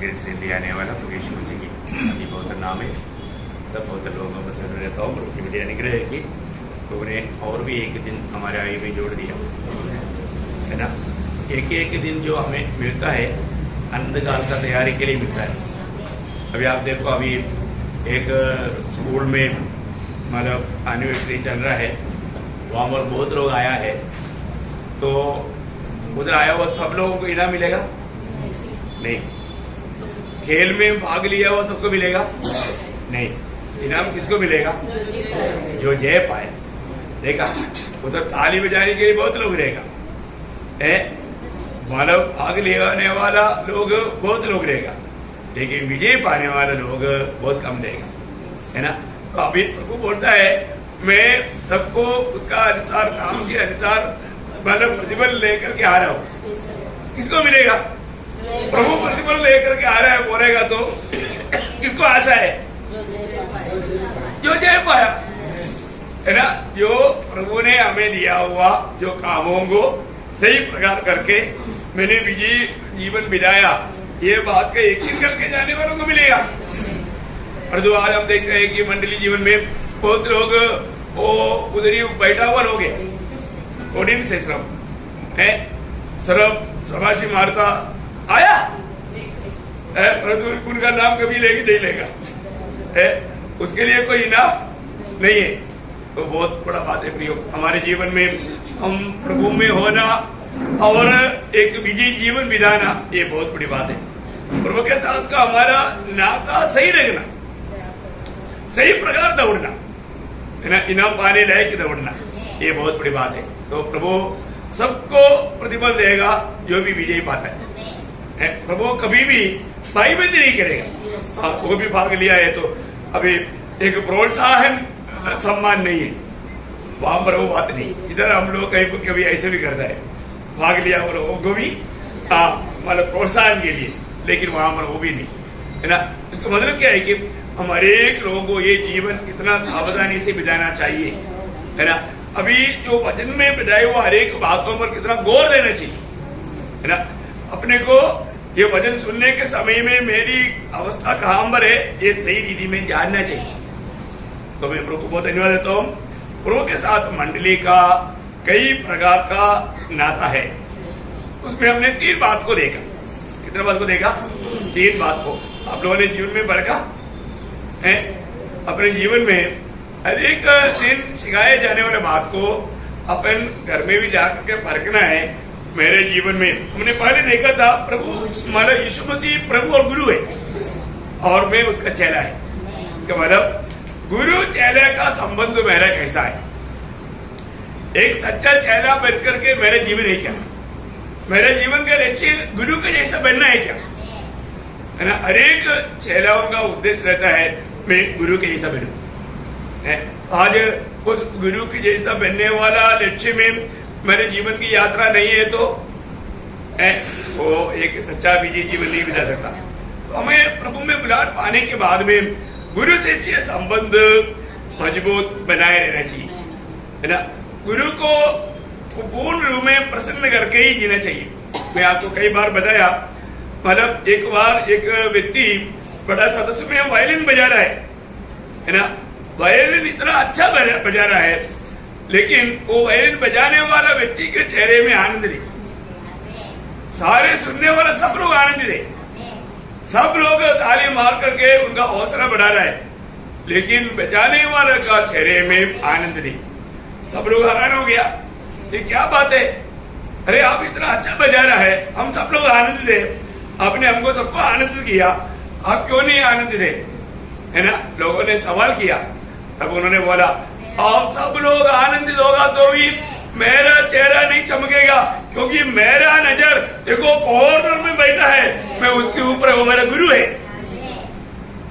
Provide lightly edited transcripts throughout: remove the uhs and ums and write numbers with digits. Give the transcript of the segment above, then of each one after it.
संस्कृत से ले आने वाला प्रभु यीशु मसीह की अति बहुत नाम है। सब बहुत लोगों को सर रहता हूँ प्रभु की बड़ी अनुग्रह है कि प्रभु ने और भी एक दिन हमारे आयु में जोड़ दिया है ना। एक एक दिन जो हमें मिलता है अंधकाल का तैयारी के लिए मिलता है। अभी आप देखो, अभी एक स्कूल में मतलब एनिवर्सरी चल रहा है, वहाँ पर बहुत लोग आया है, तो उधर आया हुआ सब लोगों को इनाम मिलेगा नहीं। खेल में भाग लिया हुआ सबको मिलेगा नहीं। इनाम किसको मिलेगा? जो जय पाए। देखा, उधर ताली बजाने के लिए बहुत लोग रहेगा, मतलब भाग लेने वाला लोग बहुत लोग रहेगा, लेकिन विजय पाने वाले लोग बहुत कम रहेगा, है ना। तो अभी प्रभु बोलता है मैं सबको उसका अनुसार, काम के अनुसार मतलब प्रतिफल लेकर के आ रहा हूँ। किसको मिलेगा? प्रभु प्रतिफल लेकर के आ रहा है बोलेगा तो किसको आशा है? जो जय पाया, है ना। जो प्रभु ने हमें दिया हुआ जो कामों को सही प्रकार करके मैंने विजयी जीवन बिताया, ये बात का यकीन करके जाने वालों को मिलेगा। और जो आज हम देखते हैं कि मंडली जीवन में बहुत लोग वो उधर ही बैठा हुआ लोग है, ओडिन से श्रम है, सरब सभाषी मारता आया है, परंतु उनका नाम कभी लेके नहीं लेगा है, उसके लिए कोई इनाम नहीं है। तो बहुत बड़ा बात है प्रियो, हमारे जीवन में हम प्रभु में होना और एक विजयी जीवन बिताना, ये बहुत बड़ी बात है। प्रभु के साथ का हमारा नाता सही रखना, सही प्रकार दौड़ना, है ना, इनाम पाने लायक दौड़ना, ये बहुत बड़ी बात है। तो प्रभु सबको प्रतिफल देगा जो भी विजयी पाता है। प्रभु कभी भी भाईबंदी नहीं करेगा। वो भी भाग लिया है तो अभी एक प्रोत्साहन सम्मान नहीं है, वहां पर वो बात नहीं। इधर हम लोग कहीं कभी ऐसे भी करता है, भाग लिया वो लोगों को भी मतलब प्रोत्साहन के लिए, लेकिन वहां पर वो भी नहीं, है ना। इसका मतलब क्या है कि हम हरेक लोगों को ये जीवन कितना सावधानी से बिताना चाहिए, है ना। अभी जो वचन में बताए हुआ हरेक बातों पर कितना गौर देना चाहिए, है ना। अपने को ये वचन सुनने के समय में मेरी अवस्था कहाँ पर है, ये सही रीति में जानना चाहिए। तो मैं प्रभु को बहुत धन्यवाद देता हूँ। प्रभु के साथ मंडली का कई प्रकार का नाता है, उसमें हमने 3 बात को देखा। कितने बात को देखा? 3 बात को आप लोगों ने जीवन में परखा है। अपने जीवन में हर एक दिन सिखाए जाने वाले बात को अपन घर में भी जाकर के परखना है। मेरे जीवन में हमने पहले देखा था प्रभु मतलब यीशु मसीह प्रभु और गुरु है और मैं उसका चेला है। इसका मतलब गुरु चेला का संबंध मेरा कैसा है? एक सच्चा चेला बनकर के मेरा जीवन है क्या? मेरे जीवन का लक्ष्य गुरु का जैसा बनना है क्या? है ना। हर एक चेलाओं का उद्देश्य रहता है मैं गुरु के जैसा बनूं। आज उस गुरु के जैसा बनने वाला लक्ष्य में मेरे जीवन की यात्रा नहीं है तो वो एक सच्चा विजयी जीवन नहीं बिता सकता। तो हमें प्रभु में बुलाहट पाने के बाद में गुरु से अच्छे संबंध मजबूत बनाए रहना चाहिए, है ना। गुरु को पूर्ण रूप में प्रसन्न करके ही जीना चाहिए। मैं आपको कई बार बताया, मतलब एक बार एक व्यक्ति बड़ा सदस्य में वायलिन बजा रहा है ना। वायलिन इतना अच्छा बजा रहा है, लेकिन वो वायलिन बजाने वाला व्यक्ति के चेहरे में आनंद नहीं। सारे सुनने वाले सब लोग आनंदित है, सब लोग ताली मार करके उनका हौसला बढ़ा रहा है, लेकिन बजाने वाले का चेहरे में आनंद नहीं। सब लोग हैरान हो गया, ये क्या बात है? अरे आप इतना अच्छा बजा रहा है, हम सब लोग आनंदित है, आपने हमको सबको आनंदित किया, आप क्यों नहीं आनंदित है ना। लोगों ने सवाल किया, तब उन्होंने बोला आप सब लोग आनंदित होगा तो भी मेरा चेहरा नहीं चमकेगा, क्योंकि मेरा नजर देखो कॉर्नर में बैठा है, मैं उसके ऊपर, वो मेरा गुरु है।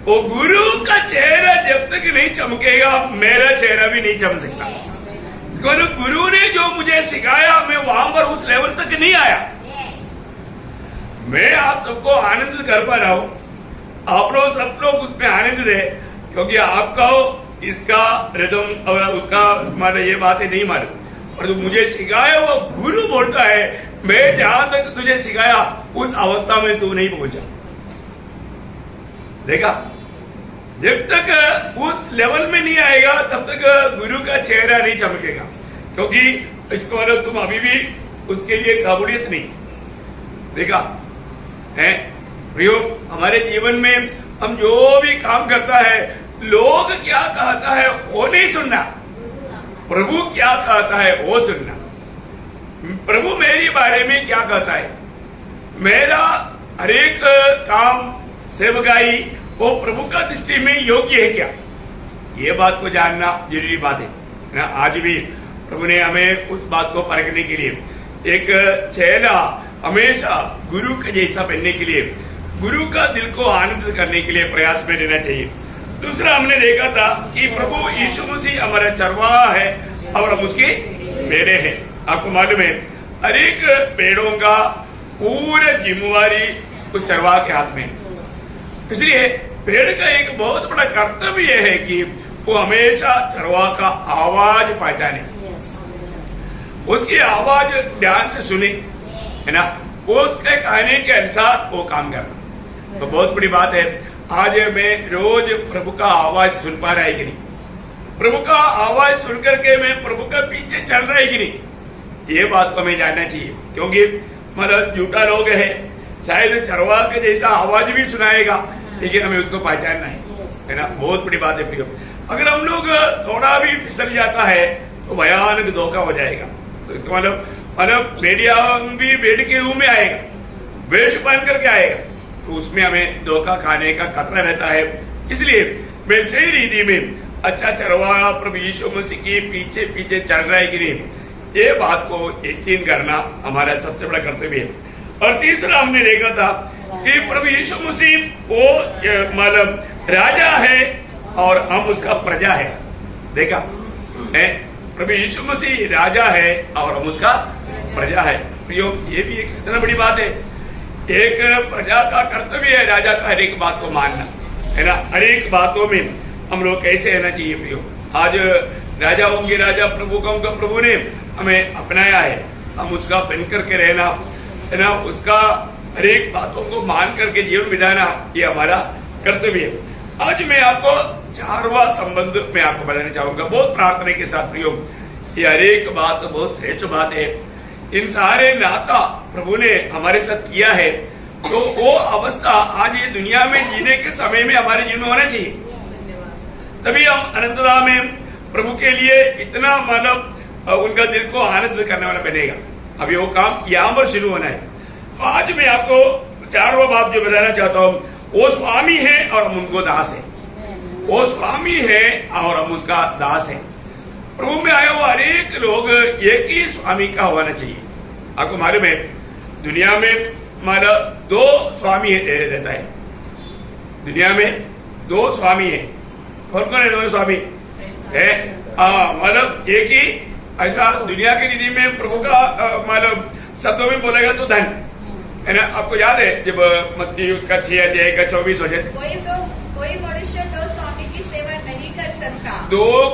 वो गुरु का चेहरा जब तक नहीं चमकेगा मेरा चेहरा भी नहीं चमक सकता। गुरु ने जो मुझे सिखाया मैं वहां पर उस लेवल तक नहीं आया। मैं आप सबको आनंदित कर पा रहा हूं, आप लोग सब लोग उसमें आनंदित है, क्योंकि आपका इसका रिदम और उसका मतलब ये बातें नहीं मालूम, और तो मुझे सिखाया वो गुरु बोलता है मैं जहां तक तुझे सिखाया उस अवस्था में तू नहीं पहुंचा। देखा, जब तक उस लेवल में नहीं आएगा तब तक गुरु का चेहरा नहीं चमकेगा, क्योंकि इसको मतलब तुम अभी भी उसके लिए काबूलियत नहीं। देखा है प्रियो, हमारे जीवन में हम जो भी काम करता है, लोग क्या कहता है वो नहीं सुनना, प्रभु क्या कहता है वो सुनना। प्रभु मेरे बारे में क्या कहता है, मेरा हरेक काम सेवकाई वो प्रभु का दृष्टि में योग्य है क्या, ये बात को जानना जरूरी बात है ना। आज भी प्रभु ने हमें उस बात को परखने के लिए एक चेला हमेशा गुरु के जैसा बनने के लिए, गुरु का दिल को आनंदित करने के लिए प्रयास में रहना चाहिए। दूसरा हमने देखा था कि प्रभु यीशु मसीह हमारा चरवाहा है और हम उसके भेड़े हैं। आपको मालूम है, हर एक भेड़ों का पूरा जिम्मेवारी उस चरवाहा के हाथ में है। इसलिए भेड़ का एक बहुत बड़ा कर्तव्य है कि वो हमेशा चरवाहा का आवाज पहचाने, उसकी आवाज ध्यान से सुने, है ना, वो उसके कहने के अनुसार वो काम करना। तो बहुत बड़ी बात है, आज मैं रोज प्रभु का आवाज सुन पा रहा है कि नहीं, प्रभु का आवाज सुन करके मैं प्रभु के पीछे चल रहा है कि नहीं, ये बात को हमें जानना चाहिए। क्योंकि मतलब झूठा लोग है, शायद चरवाहा के जैसा आवाज भी सुनाएगा, लेकिन हमें उसको पहचानना है ना। बहुत बड़ी बात है प्रियो, अगर हम लोग थोड़ा भी फिसल जाता है तो भयानक धोखा हो जाएगा। तो इसका मतलब भेड़िया भी भेड़ के रूप में आएगा, वेश पहन करके आएगा, तो उसमें हमें धोखा खाने का खतरा रहता है। इसलिए मैं सही रीति में अच्छा चरवाहा प्रभु यीशु मसीह के पीछे पीछे चल रहा है कि नहीं, ये बात को यकीन करना हमारा सबसे बड़ा कर्तव्य है। और तीसरा हमने देखा था कि प्रभु यीशु मसीह वो मतलब राजा है और हम उसका प्रजा है। देखा है, प्रभु यीशु मसीह राजा है और हम उसका प्रजा है। प्रियो, ये भी एक इतना बड़ी बात है, एक प्रजा का कर्तव्य है राजा का हर एक बात को मानना, है ना। हर एक बातों में हम लोग कैसे रहना चाहिए प्रियो। आज राजाओं के राजा प्रभु का प्रभु ने हमें अपनाया है, हम उसका बन करके रहना, है ना, उसका हर एक बातों को मान करके जीवन बिताना, ये हमारा कर्तव्य है। आज मैं आपको चारवा संबंध में आपको बताना चाहूंगा, बहुत प्रार्थना के साथ प्रयोग। ये हर एक बात बहुत श्रेष्ठ बात है, इन सारे नाता प्रभु ने हमारे साथ किया है, तो वो अवस्था आज ये दुनिया में जीने के समय में हमारे जीवन में होना चाहिए, तभी हम अनंतता में प्रभु के लिए इतना मतलब उनका दिल को आनंद करने वाला बनेगा। अभी वो काम यहाँ पर शुरू होना है। तो आज मैं आपको चारों बात जो बताना चाहता हूँ, वो स्वामी है और हम उनको दास है, वो स्वामी है और हम उसका दास है। प्रभु में आए हुए हर एक लोग एक ही स्वामी का होना चाहिए। आपको मालूम है, दुनिया में मतलब दो स्वामी रहता है, दुनिया में दो स्वामी है। कौन कौन है दो स्वामी है? मतलब एक ही ऐसा दुनिया की रीति में प्रभु का मतलब शब्दों में बोलेगा तो धन, है ना। आपको याद है जब मत्ती उसका 6 अध्याय का 24 हो जाए, कोई मनुष्य दो स्वामी की सेवा नहीं कर सकता,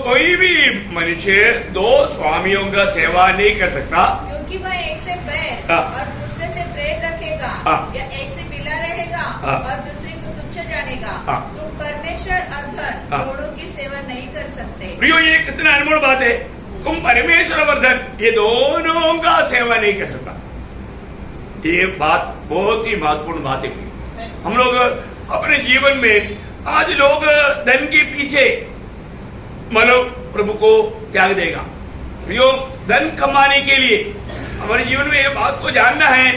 कोई भी मनुष्य दो स्वामियों का सेवा नहीं कर सकता, क्योंकि वह एक से बैर और दूसरे से प्रेम रखेगा, या एक से मिला रहेगा और दूसरे को तुच्छ जानेगा। तुम परमेश्वर और धन दोनों की सेवा नहीं कर सकते। प्रियो, ये कितना अनमोल बात है, तुम परमेश्वर और धन ये दोनों का सेवा नहीं कर सकता। ये बात बहुत ही महत्वपूर्ण बात है। हम लोग अपने जीवन में आज लोग धन के पीछे मतलब प्रभु को त्याग देगा। प्रियो, धन कमाने के लिए हमारे जीवन में ये बात को जानना है,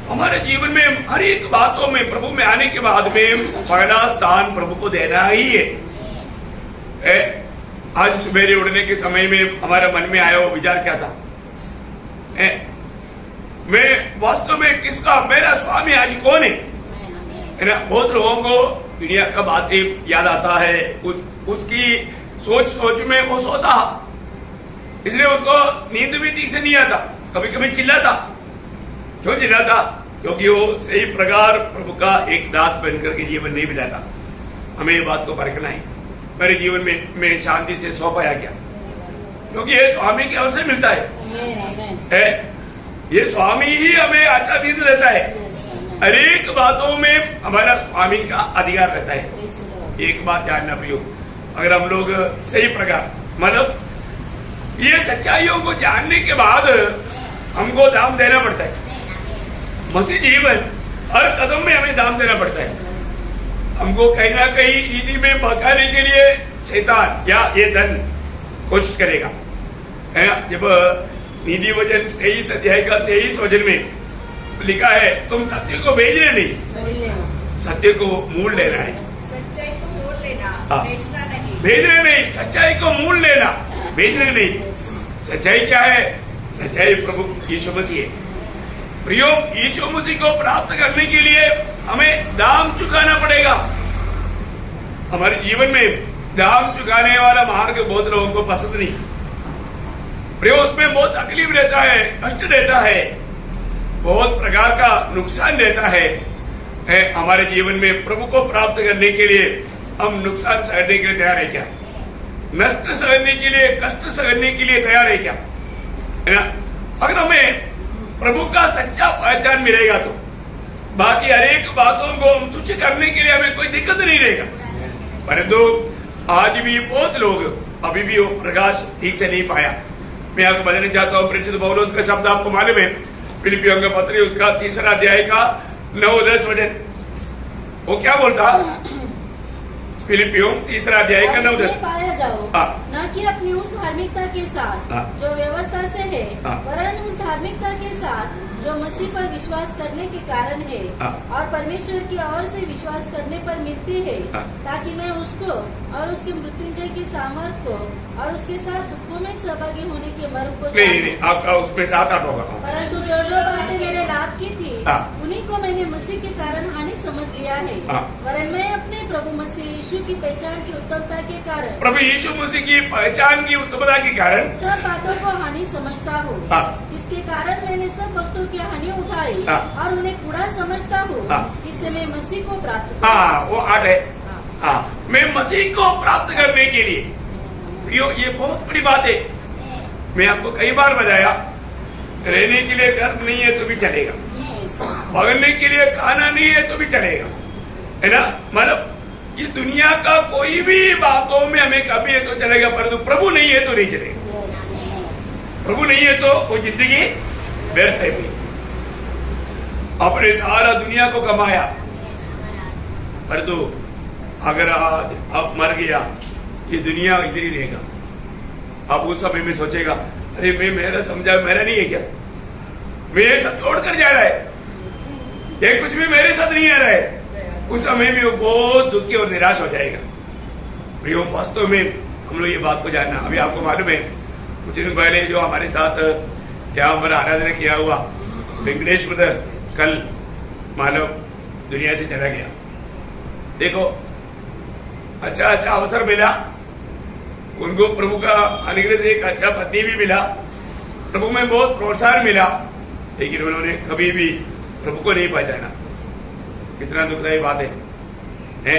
हमारे जीवन में हर एक बातों में प्रभु में आने के बाद में पहला स्थान प्रभु को देना ही है। आज सवेरे उठने के समय में हमारे मन में आया वो विचार क्या था, मैं वास्तव में किसका, मेरा स्वामी आज कौन है ना। बहुत लोगों को दुनिया का बातें याद आता है, उसकी सोच में वो सोता, इसलिए उसको नींद भी ठीक से नहीं आता, कभी कभी चिल्लाता। क्यों चिल्लाता? क्योंकि वो सही प्रकार प्रभु का एक दास बनकर के जीवन नहीं बिताता। हमें ये बात को परखना है, मेरे जीवन में मैं शांति से सो पाया क्या? क्योंकि ये स्वामी की ओर से मिलता है, ये स्वामी ही हमें अच्छा नींद देता है। हर एक बातों में हमारा स्वामी का अधिकार रहता है। एक बात जानना प्रियो, अगर हम लोग सही प्रकार मतलब ये सच्चाइयों को जानने के बाद हमको दाम देना पड़ता है। मसीह जीवन हर कदम में हमें दाम देना पड़ता है। हमको कहीं ना कहीं ईदी में बहकाने के लिए शैतान या ये धन कोशिश करेगा, है ना। जब नीति वचन 23 अध्याय का 23 वचन में लिखा है तुम सत्य को भेजने नहीं, सत्य को मूल लेना है। सच्चाई को मूल लेना, बेचना नहीं। भेजने नहीं, सच्चाई को मूल लेना, भेजने नहीं। सच्चाई क्या है? सच्चाई प्रभु यीशु मसीह है। प्रियो, यीशु मसीह को प्राप्त करने के लिए हमें दाम चुकाना पड़ेगा। हमारे जीवन में दाम चुकाने वाला मार्ग बहुत लोगों को पसंद नहीं। प्रियो, उसमें बहुत तकलीफ रहता है, कष्ट रहता है, बहुत प्रकार का नुकसान रहता है। हमारे जीवन में प्रभु को प्राप्त करने के लिए हम नुकसान सहने के लिए तैयार है क्या? नष्ट सहने के लिए, कष्ट सहने के लिए तैयार है क्या? है ना। अगर हमें प्रभु का सच्चा पहचान मिलेगा तो बाकी हर एक बातों को हम तुच्छ करने के लिए हमें कोई दिक्कत नहीं रहेगा। परंतु आज भी बहुत लोग अभी भी वो प्रकाश ठीक से नहीं पाया। मैं आपको बताना चाहता हूँ, परिचित पौलुस का शब्द आपको मालूम है, फिलिपियों का पत्र उसका 3 अध्याय का 9-10 वचन। वो क्या बोलता? फिलिपियों 3 अध्याय का 9-10 पाया जाओ न कि अपनी उस धार्मिकता के साथ जो व्यवस्था से है, वरन उस धार्मिकता के साथ जो मसीह पर विश्वास करने के कारण है और परमेश्वर की ओर से विश्वास करने पर मिलती है, ताकि मैं उसको और उसके मृत्युंजय की सामर्थ को और उसके साथ दुखों में सहभागी होने के मर्म को नहीं, आपका उसमें 7-8 होगा। परंतु जो बातें मेरे लाभ की थी उन्हीं को मैंने मसीह के कारण हानि समझ लिया है। वरन मैं अपने प्रभु मसीह यीशु की पहचान की उत्तमता के कारण, प्रभु यीशु मसीह की पहचान की उत्तमता के कारण सब बातों को हानि समझता हूँ, जिसके कारण मैंने सब वस्तुओं की हानि उठाई और उन्हें कूड़ा समझता हूँ, जिससे मैं मसीह को प्राप्त करूं। वो 8 है। मैं मसीह को प्राप्त करने के लिए, ये बहुत बड़ी बात है। मैं आपको कई बार बताया, रहने के लिए घर नहीं है तो भी चलेगा, पकड़ने के लिए खाना नहीं है तो भी चलेगा, है ना। मतलब इस दुनिया का कोई भी बातों में हमें कमी है तो चलेगा, परंतु प्रभु नहीं है तो नहीं चलेगा। प्रभु नहीं है तो वो जिंदगी व्यर्थ है। अपने सारा दुनिया को कमाया, परंतु अगर आज अब मर गया, ये दुनिया इधर ही रहेगा। अब उस समय में सोचेगा, अरे मैं मेरा समझा मेरा नहीं है क्या, मेरे साथ छोड़कर जा रहा है, ये कुछ भी मेरे साथ नहीं आ रहा है। उस समय में वो बहुत दुखी और निराश हो जाएगा। प्रियो, वास्तव में हम लोग ये बात को जानना, अभी आपको मालूम है कुछ दिन पहले जो हमारे साथ यहाँ पर आराधना किया हुआ वेंकटेश ब्रदर कल मानव दुनिया से चला गया। देखो, अच्छा अवसर मिला उनको, प्रभु का अनुग्रह से एक अच्छा पत्नी भी मिला, प्रभु में बहुत प्रोत्साहन मिला, लेकिन उन्होंने कभी भी प्रभु को नहीं पहचाना। कितना दुखदायी बात है।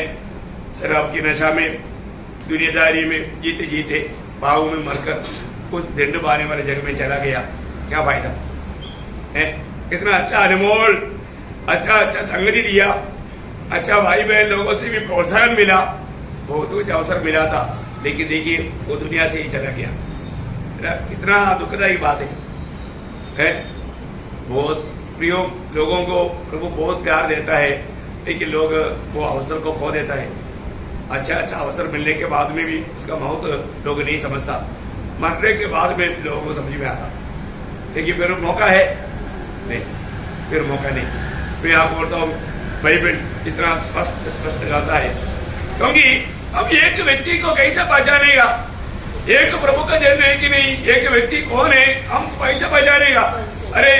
शराब की नशा में, दुनियादारी में जीते जीते पाव में मरकर उस दंड पाने वाले जगह में चला गया, क्या फायदा है। कितना अच्छा अनमोल अच्छा संगति दिया, अच्छा भाई बहन लोगों से भी प्रोत्साहन मिला, बहुत कुछ अवसर मिला था, लेकिन देखिए वो दुनिया से ही चला गया। कितना दुखदायी बात है। बहुत प्रियो, लोगों को प्रभु बहुत प्यार देता है, लेकिन लोग वो अवसर को खो देता है। अच्छा अवसर मिलने के बाद में भी उसका महत्व लोग नहीं समझता, मरने के बाद में लोगों को समझ में आता, लेकिन फिर मौका है नहीं, फिर मौका नहीं। मैं आपको बोलता हूँ, बाइबल इतना स्पष्ट जाता है, क्योंकि अब एक व्यक्ति को कैसे पहचानेगा, एक प्रभु का जन्म है कि नहीं, एक व्यक्ति कौन है, हम कैसे पहचानेगा। अरे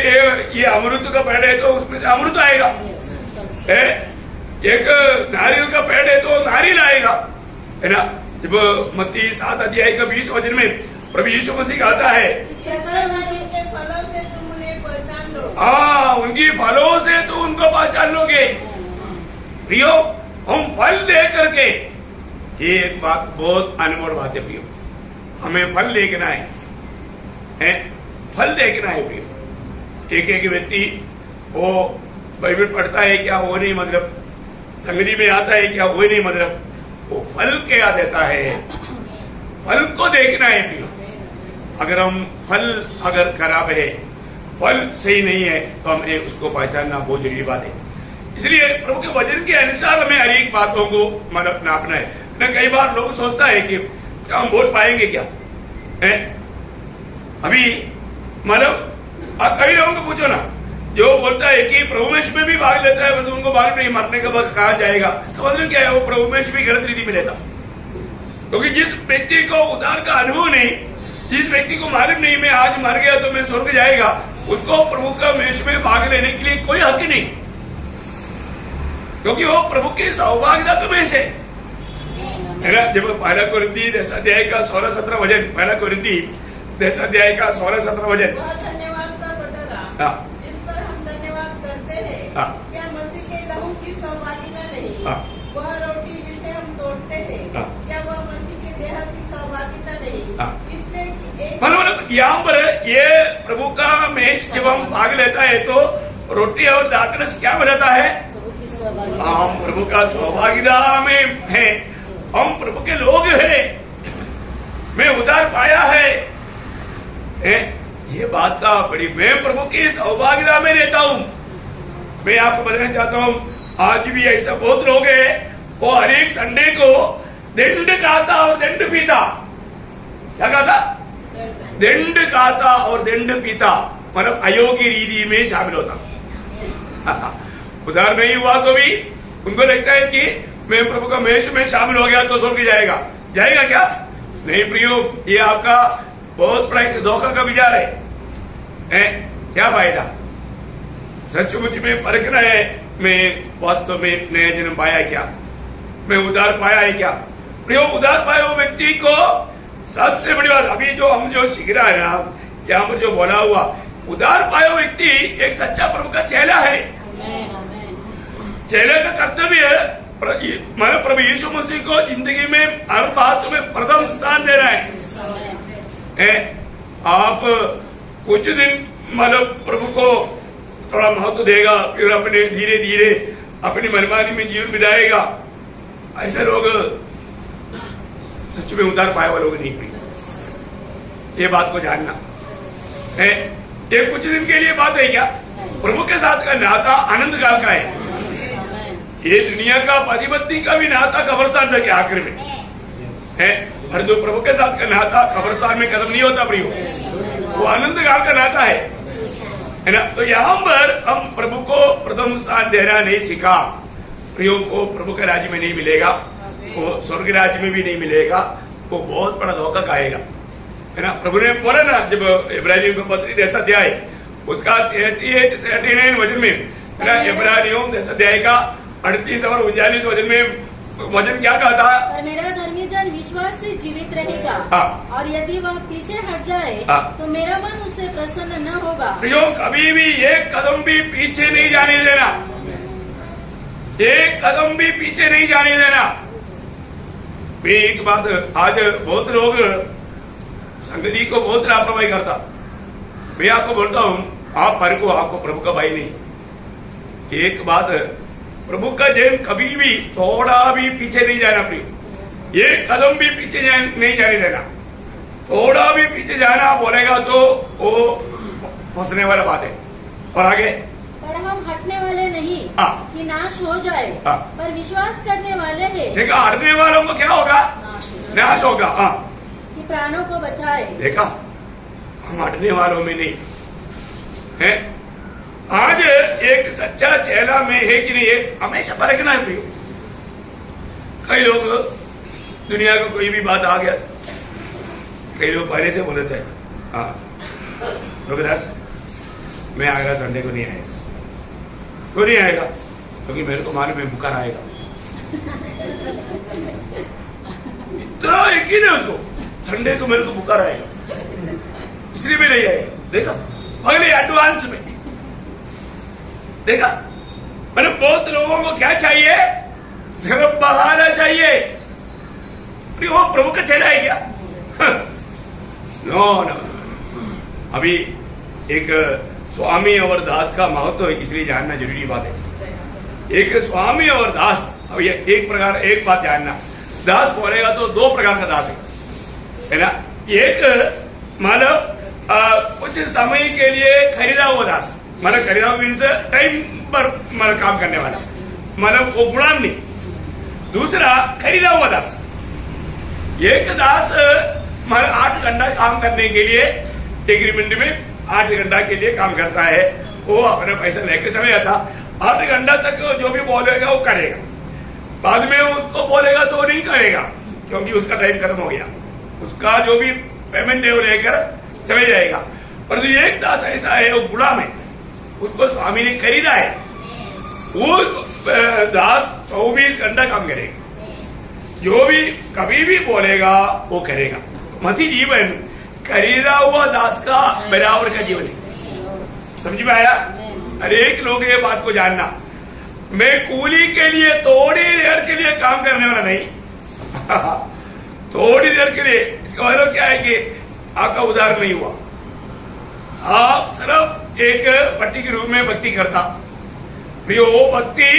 ये अमृत का पेड़ है तो उसमें से अमृत आएगा, एक नारियल का पेड़ है तो नारियल आएगा, है ना। जब मत्ती 7 अध्याय का 20 वचन में प्रभु यीशु मसीह कहता है, उनके फलों से तुम उन्हें पहचान लो। उनकी फलों से तो उनको पहचान लोगे। प्रियो, हम फल दे करके, ये एक बात बहुत अनमोल बात है प्रियो, हमें फल देखना है, फल देखना है प्रियो। एक व्यक्ति वो बाइबल पढ़ता है क्या, वो नहीं मतलब संगति में आता है क्या, वो नहीं मतलब, वो फल क्या देता है, फल को देखना है प्रियो। अगर हम फल अगर खराब है, फल सही नहीं है, तो हमें उसको पहचानना बहुत जरूरी बात है। इसलिए प्रभु के वचन के अनुसार हमें हर एक बातों को मतलब नापना है ना। कई बार लोग सोचता है कि क्या हम वोट पाएंगे क्या है? अभी मतलब कई लोगों को पूछो ना, जो बोलता है कि प्रभु में भी भाग लेता है, मतलब उनको भाग नहीं, मरने के बाद कहा जाएगा, तो मतलब क्या है, वो प्रभु में भी गलत रीति में लेता। क्योंकि जिस व्यक्ति को उद्धार का अनुभव नहीं, जिस व्यक्ति को मालूम नहीं मैं आज मर गया तो मैं स्वर्ग जाएगा, उसको प्रभु का मेष में भाग लेने के लिए कोई हक नहीं, क्योंकि वो प्रभु के सौभाग्यता का मेष है ना। जब पहला कोरिन्थी 10 अध्याय का 16-17 वचन, पहला कोरिन्थी 10 अध्याय का 16-17 वचन, धन्यवाद का बटोरा जिस पर हम धन्यवाद करते हैं, क्या मसीह के लहू की सहभागिता नहीं? वह रोटी जिसे हम तोड़ते हैं, क्या वह मसीह के देह की सहभागिता नहीं? इसमें मतलब यहाँ पर ये प्रभु का मेष जब हम भाग लेता है तो रोटी और दाखरस क्या बनाता है? हम प्रभु का सहभागिता में है, हम प्रभु के लोग हैं, मैं उद्धार पाया है, ये बात का बड़ी, मैं प्रभु की सौभाग्यता में रहता हूं। मैं आपको बताना चाहता हूं, आज भी ऐसा बहुत लोग हैं, वो हर एक संडे को दंड खाता और दंड पीता। क्या कहता? दंड खाता और दंड पीता, मतलब अयोग्य रीति में शामिल होता। उद्धार नहीं हुआ तो भी उनको लगता है कि मैं प्रभु का मेष में शामिल हो गया तो स्वर्ग जाएगा। जाएगा क्या? नहीं प्रियो, ये आपका बहुत बड़ा धोखा का विचार है। क्या फायदा? सचमुच में परखना है, मैं वास्तव में नया जन्म पाया है क्या, मैं उद्धार पाया है क्या? प्रियो, उद्धार पाए हुए व्यक्ति को सबसे बड़ी बात, अभी जो हम जो सीख रहा है ना, यहाँ पर जो बोला हुआ, उद्धार पाए हुए व्यक्ति एक सच्चा प्रभु का चेला है। चेले का कर्तव्य है प्रभु यीशु मसीह को जिंदगी में हर बात में प्रथम स्थान दे रहा है। आप कुछ दिन मतलब प्रभु को थोड़ा महत्व देगा, फिर अपने धीरे धीरे अपनी मनमानी में जीवन बिताएगा। ऐसे लोग सच में उद्धार पाए हुए लोग नहीं। ये बात को जानना है। ये कुछ दिन के लिए बात है क्या? प्रभु के साथ का नाता आनंद काल का है। ये दुनिया का पति का भी नाता कब्रिस्तान तक आखिर में है, और जो प्रभु के साथ का नाता कब्रिस्तान में खत्म नहीं होता प्रियो, वो आनंद काल का नाता है ना। तो यहाँ पर हम प्रभु को प्रथम स्थान देना नहीं सीखा, प्रियो को प्रभु के राज्य में नहीं मिलेगा, वो स्वर्ग राज्य में भी नहीं मिलेगा, वो बहुत बड़ा धोखा खाएगा, है ना। प्रभु ने बोला ना, जब इब्रानियों को पत्री 10 अध्याय उसका 38-39 वचन में, इब्रानियों 10 अध्याय का 38 और 39 वचन में वचन क्या कहा था? पर मेरा धर्मी जन विश्वास से जीवित रहेगा, और यदि वह पीछे हट जाए तो मेरा मन उससे प्रसन्न न होगा। प्रियो, कभी भी एक कदम भी पीछे नहीं जाने देना, एक कदम भी पीछे नहीं जाने देना। एक बात, आज बहुत लोग संगति को बहुत लापरवाही करता। मैं आपको बोलता हूँ, आप परखो, आपको प्रभु का भाई नहीं। एक बात, प्रभु का जन कभी भी थोड़ा भी पीछे नहीं जाना प्रिय, एक कदम भी पीछे नहीं जाने देना। थोड़ा भी पीछे जाना बोलेगा तो वो फंसने वाला बात है। और आगे, पर हम हटने वाले नहीं कि नाश हो जाए, पर विश्वास करने वाले हैं। देखा, हटने वालों को क्या होगा? नाश होगा। कि प्राणों को बचाए। देखा, हम हटने वालों में नहीं है। आज एक सच्चा चेला में है कि नहीं, है हमेशा परखना है प्रियो। कई लोग दुनिया का कोई भी बात आ गया, कई लोग पहले से बोले थे, हाँ रोगदास मैं आएगा, संडे को नहीं आएगा। क्यों नहीं आएगा? क्योंकि मेरे को मालूम है बुखार आएगा। इतना यकीन है उसको, संडे को मेरे को बुखार आएगा, इसलिए भी नहीं आएगा। देखा, पहले एडवांस में देखा। मतलब बहुत लोगों को क्या चाहिए? सिर्फ बहाना चाहिए। वो प्रभु का चेला है क्या? No no. अभी एक स्वामी और दास का महत्व इसलिए जानना जरूरी बात है। एक स्वामी और दास, अब ये एक बात जानना, दास बोलेगा तो दो प्रकार का दास है ना। एक मतलब कुछ समय के लिए खरीदा हुआ दास, मतलब खरीदा हुआ मीन्स टाइम पर मतलब काम करने वाला, मतलब वो गुलाम नहीं। दूसरा खरीदा हुआ दास, एक दास मतलब 8 घंटा काम करने के लिए एग्रीमेंट में 8 घंटा के लिए काम करता है, वो अपना पैसा लेकर चले जाता, 8 घंटा तक जो भी बोलेगा वो करेगा, बाद में उसको बोलेगा तो नहीं करेगा क्योंकि उसका टाइम खत्म हो गया, उसका जो भी पेमेंट है वो लेकर चले जाएगा। परंतु एक दास ऐसा है, वो गुलाम है, उसको स्वामी ने खरीदा है, वो दास 24 घंटा काम करेगा, जो भी कभी भी बोलेगा वो करेगा। मसीह जीवन खरीदा हुआ दास का बराबर का जीवन है। समझ में आया? हर एक लोग ये बात को जानना, मैं कूली के लिए थोड़ी देर के लिए काम करने वाला नहीं थोड़ी देर के लिए, इसका मतलब क्या है कि आपका उदाहरण नहीं हुआ, आप सिर्फ एक पट्टी के रूप में भक्ति करता, फिर वो भक्ति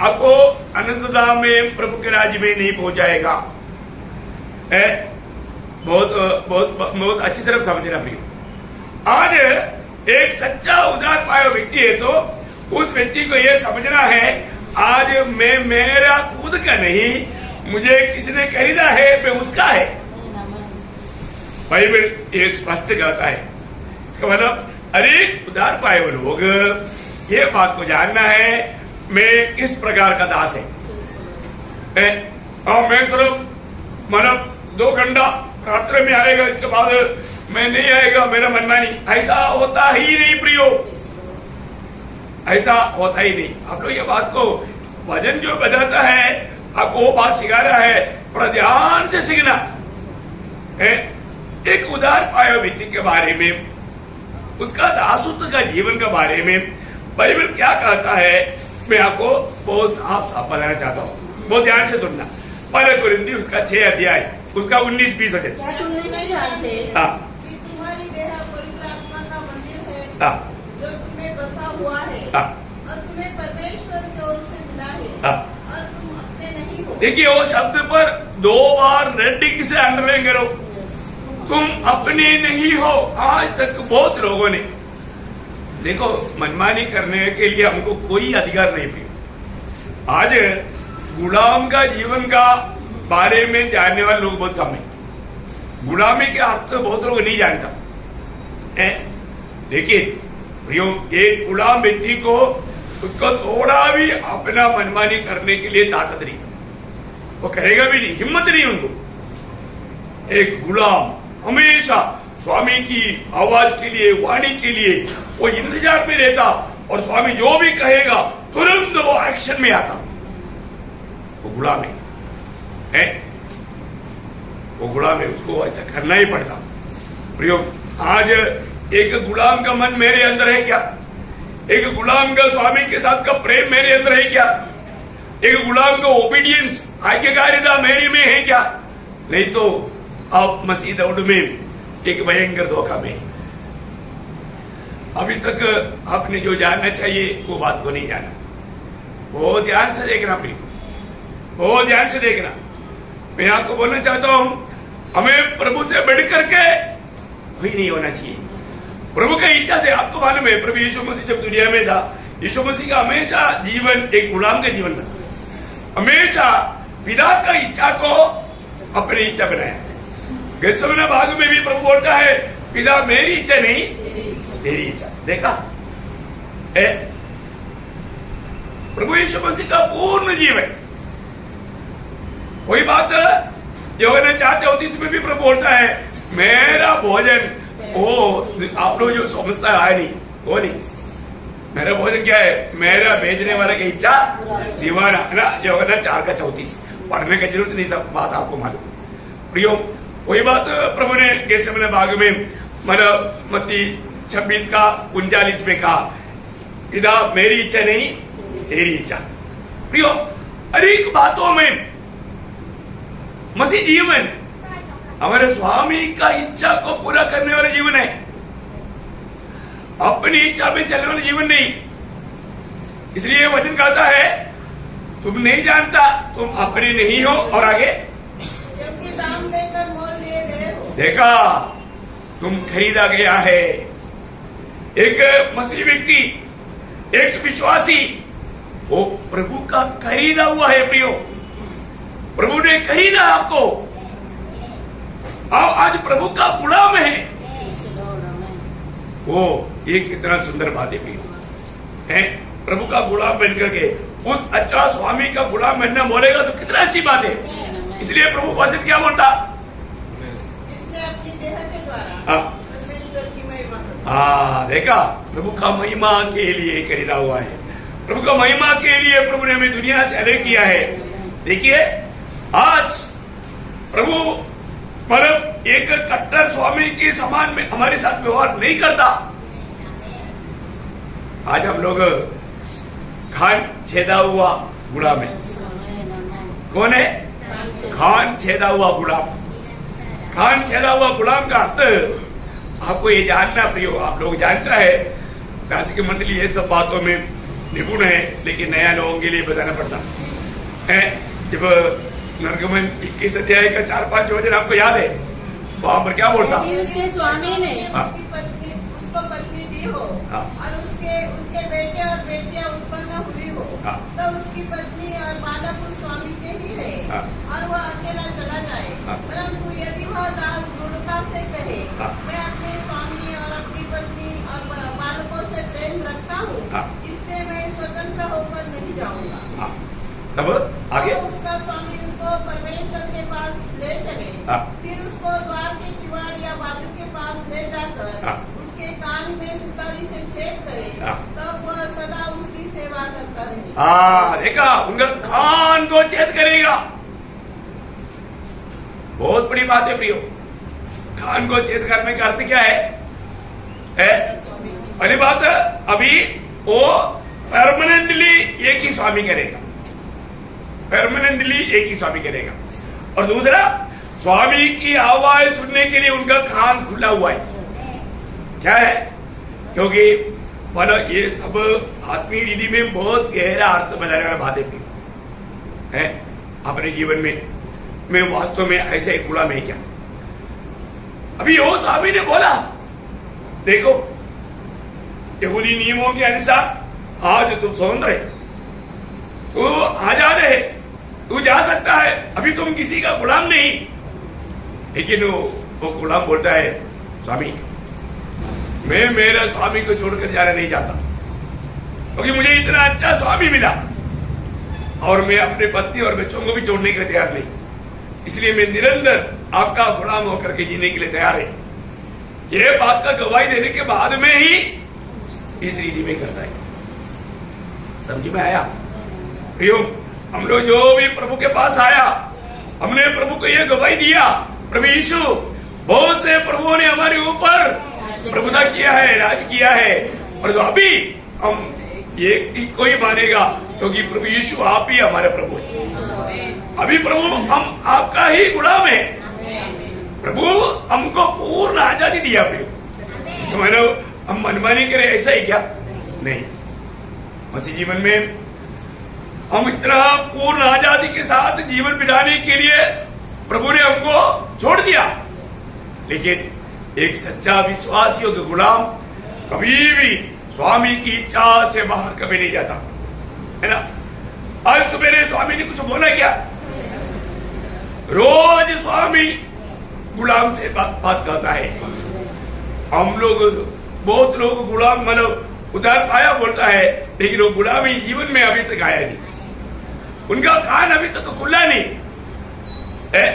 आपको अनंत धाम में प्रभु के राज्य में नहीं पहुंचाएगा। बहुत बहुत बहुत अच्छी तरह समझना प्रिय। आज एक सच्चा उदार पाया व्यक्ति है तो उस व्यक्ति को यह समझना है, आज मैं मेरा खुद का नहीं, मुझे किसने खरीदा है, मैं उसका है। बाइबल ये स्पष्ट कहता है। इसका मतलब अनेक उदार पाए हुए लोग ये बात को जानना है, मैं किस प्रकार का दास है। और मैं सिर्फ मतलब 2 घंटा प्रार्थना में आएगा, इसके बाद मैं नहीं आएगा, मेरा मनमानी, ऐसा होता ही नहीं प्रियो, ऐसा होता ही नहीं। आप लोग ये बात को वजन जो बताता है आपको वो बात सिखा रहा है, थोड़ा ध्यान से सीखना है। एक उदार पाया व्यक्ति के बारे में, उसका दासत्व का जीवन के बारे में बाइबल क्या कहता है, मैं आपको बहुत साफ साफ बताना चाहता हूँ, बहुत ध्यान से सुनना। पहले कुरिन्थी उसका 6 अध्याय उसका 19-20 है। क्या तुम नहीं जानते कि तुम्हारी देह पवित्र आत्मा का मंदिर है, जो तुम्हें बसा हुआ है और तुम्हें परमेश्वर की ओर से मिला है और तुम अपने नहीं हो। देखिए वो शब्द पर 2 बार रेडिंग से अंडरलाइन करो, तुम अपने नहीं हो। आज तक बहुत लोगों ने देखो मनमानी करने के लिए हमको कोई अधिकार नहीं पिया। आज गुलाम का जीवन का बारे में जानने वाले लोग बहुत कम है। गुलामी के अर्थ तो बहुत लोग नहीं जानता है। लेकिन एक गुलाम व्यक्ति को उसको थोड़ा भी अपना मनमानी करने के लिए ताकत नहीं, वो करेगा भी नहीं, हिम्मत नहीं उनको। एक गुलाम हमेशा स्वामी की आवाज के लिए, वाणी के लिए वो इंतजार में रहता और स्वामी जो भी कहेगा तुरंत वो एक्शन में आता। वो गुलाम है, वो गुलाम है, उसको ऐसा करना ही पड़ता। प्रयोग आज एक गुलाम का मन मेरे अंदर है क्या? एक गुलाम का स्वामी के साथ का प्रेम मेरे अंदर है क्या? एक गुलाम का ओबीडियंस, आज्ञाकारिता मेरे में है क्या? नहीं तो आप मसीह दौड़ में एक भयंकर धोखा में। अभी तक आपने जो जानना चाहिए वो बात को नहीं जाना। बहुत ध्यान से देखना प्रिय, बहुत ध्यान से देखना। मैं आपको बोलना चाहता हूं, हमें प्रभु से बढ़ करके कोई नहीं होना चाहिए। प्रभु की इच्छा से, आपको मालूम है प्रभु यीशु मसीह जब दुनिया में था, यीशु मसीह का हमेशा जीवन एक गुलाम का जीवन था। हमेशा पिता का इच्छा को अपनी इच्छा बनाया। गेत्सेमने बाग में भी प्रभु बोलता है, पिता मेरी इच्छा नहीं तेरी इच्छा। देखा प्रभु यीशु मसीह का पूर्ण जीवन। कोई बात यूहन्ना 4:34 में भी प्रभु बोलता है, मेरा भोजन वो आप लोग जो समझता है नहीं, वो नहीं। मेरा भोजन क्या है? मेरा भेजने वाले की इच्छा दीवाना है ना। यूहन्ना 4:34 पढ़ने की जरूरत नहीं, सब बात आपको मालूम। प्रियो वही बात प्रभु ने गेत्सेमने बाग में मतलब मत्ती 26:39 में कहा, पिता मेरी इच्छा नहीं तेरी इच्छा। प्रियो अनेक बातों में मसीह जीवन हमारे स्वामी का इच्छा को पूरा करने वाला जीवन है। अपनी इच्छा में चलने वाला जीवन नहीं। इसलिए वचन कहता है तुम नहीं जानता, तुम अपने नहीं हो। और आगे जबकि दाम देकर मोल लिए गए हो। देखा, तुम खरीदा गया है। एक मसीह व्यक्ति, एक विश्वासी, वो प्रभु का खरीदा हुआ है प्रियो। प्रभु ने खरीदा आपको। आप आज प्रभु का गुलाम है। वो ये कितना सुंदर बात है प्रियो, है प्रभु का गुलाम बनकर के उस अच्छा स्वामी का गुलाम बनना बोलेगा तो कितना अच्छी बात है। इसलिए प्रभु वचन क्या बोलता, इसलिए अपनी देह के द्वारा परमेश्वर की महिमा। देखा, प्रभु का महिमा के लिए खरीदा हुआ है। प्रभु का महिमा के लिए प्रभु ने हमें दुनिया से अलग किया है। देखिए, आज प्रभु मतलब एक कट्टर स्वामी के समान में हमारे साथ व्यवहार नहीं करता। आज हम लोग खान छेदा हुआ गुलाम है। कौन है? खान छेदा हुआ गुलाम। खान छेदा हुआ गुलाम का अर्थ आपको ये जानना प्रियो, आप लोग जानता है, क्लासिक मंडली ये सब बातों में निपुण है, लेकिन नया लोगों के लिए बताना पड़ता है। जब निर्गमन 21 अध्याय का 4-5 वचन आपको याद है, वहां पर क्या बोलता, उसके स्वामी ने उसकी पत्नी उसको पत्नी दी हो और उसके बेटे और बेटियां उत्पन्न हुई हो, तो उसकी पत्नी और बालक उस स्वामी के ही है और वह अकेला चला जाए। परंतु यदि वह दास दृढ़ता से कहे, मैं अपने स्वामी और अपनी पत्नी और बालकों से प्रेम रखता हूँ, इसलिए मैं स्वतंत्र होकर नहीं जाऊंगा, तब आगे तो उसका स्वामी उसको परमेश्वर के पास ले चले, फिर उसको द्वार के किवाड़ या बाजू के पास ले जाकर उसके कान में सुतारी से छेद करे, तब वह सदा उसकी सेवा करता रहे। देखा, उनका कान को छेद करेगा। बहुत बड़ी बात है प्रियो। कान को छेद करने का अर्थ क्या है? पहली बात, अभी वो परमानेंटली एक ही स्वामी करेगा, परमानेंटली एक ही स्वामी करेगा। और दूसरा, स्वामी की आवाज सुनने के लिए उनका कान खुला हुआ है। क्या है? क्योंकि बोलो ये सब आत्मीय विधि में बहुत गहरा अर्थ बताने वाला बात है। अपने जीवन में मैं वास्तव में ऐसे एक गुलाम है क्या? अभी वो स्वामी ने बोला, देखो यहूदी नियमों के अनुसार आज तुम स्वतंत्र है, तू आजाद है, तू जा सकता है, अभी तुम किसी का गुलाम नहीं। लेकिन वो गुलाम बोलता है, स्वामी मैं मेरा स्वामी को छोड़कर जाना नहीं चाहता, क्योंकि मुझे इतना अच्छा स्वामी मिला और मैं अपने पत्नी और बच्चों को भी छोड़ने के लिए तैयार नहीं, इसलिए मैं निरंतर आपका गुलाम होकर के जीने के लिए तैयार है। यह बात का गवाही देने के बाद में ही इस रीति में करता है। समझ में आया प्रियो? हम लोग जो भी प्रभु के पास आया, हमने प्रभु को यह गवाही दिया, प्रभु यीशु, बहुत से प्रभुओं ने हमारे ऊपर प्रभुता किया है, राज किया है, और तो अभी हम ये कोई मानेगा क्योंकि प्रभु यीशु आप ही हमारे प्रभु है। अभी प्रभु हम आपका ही गुलाम है। प्रभु हमको पूर्ण आजादी दिया प्रियो। तो मैंने हम मनमानी करें ऐसा ही क्या? नहीं, मसीह जीवन में हम इतना पूर्ण आजादी के साथ जीवन बिताने के लिए प्रभु ने हमको छोड़ दिया। लेकिन एक सच्चा विश्वासी और गुलाम कभी भी स्वामी की इच्छा से बाहर कभी नहीं जाता, है ना? आज सुबह स्वामी ने कुछ बोला क्या? रोज स्वामी गुलाम से बात करता है। हम लोग, बहुत लोग गुलाम मतलब उधार पाया बोलता है, लेकिन वो गुलामी जीवन में अभी तक आया नहीं, उनका कान अभी तक खुला नहीं है।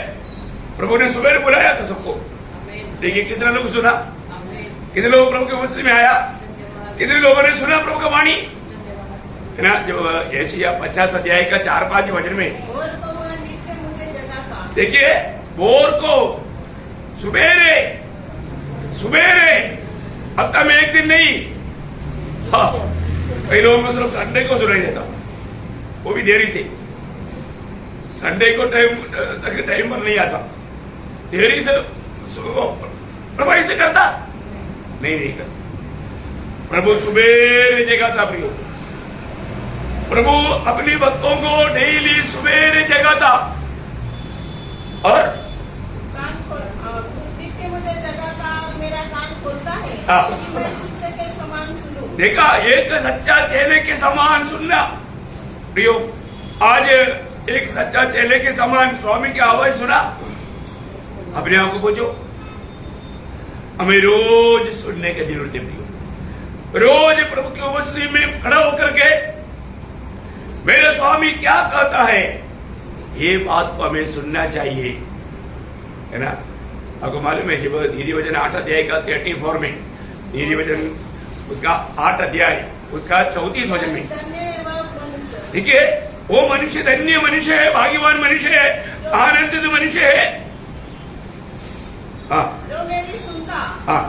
प्रभु ने सुबह बुलाया था सबको, देखिए कितने लोग सुना, कितने लोग प्रभु के वचन में आया, कितने लोगों ने सुना प्रभु का वाणी, है ना? जो यशायाह 50 अध्याय का 4-5 वचन में देखिए, भोर को सुबेरे सुबेरे, हफ्ता में एक दिन नहीं, हाँ, कई लोगों को सिर्फ संडे को सुनाई देता, वो भी देरी से, संडे को टाइम पर नहीं आता, देरी से प्रभावी से करता नहीं करता। प्रभु सुबेरे जगाता प्रियो, प्रभु अपने भक्तों को डेली सुबेरे जगाता और मुझे जगाता और मेरा कान खोलता है कि मैं शिष्य के समान सुनूं। देखा, एक सच्चा चेले के समान सुनना प्रियो। आज एक सच्चा चेले के समान स्वामी की आवाज सुना, अपने आप को पूछो। हमें रोज सुनने की जरूरत है प्रियो, रोज प्रभु की उपस्थिति में खड़ा होकर के मेरा स्वामी क्या कहता है, ये बात को हमें सुनना चाहिए, है ना। आपको मालूम है जब नीति वचन 8 अध्याय का 34 में, नीति वचन उसका 8 अध्याय उसका 34 वचन में, ठीक है, वो मनुष्य धन्य मनुष्य है, भाग्यवान मनुष्य है, आनंदित मनुष्य है, जो मेरी सुनता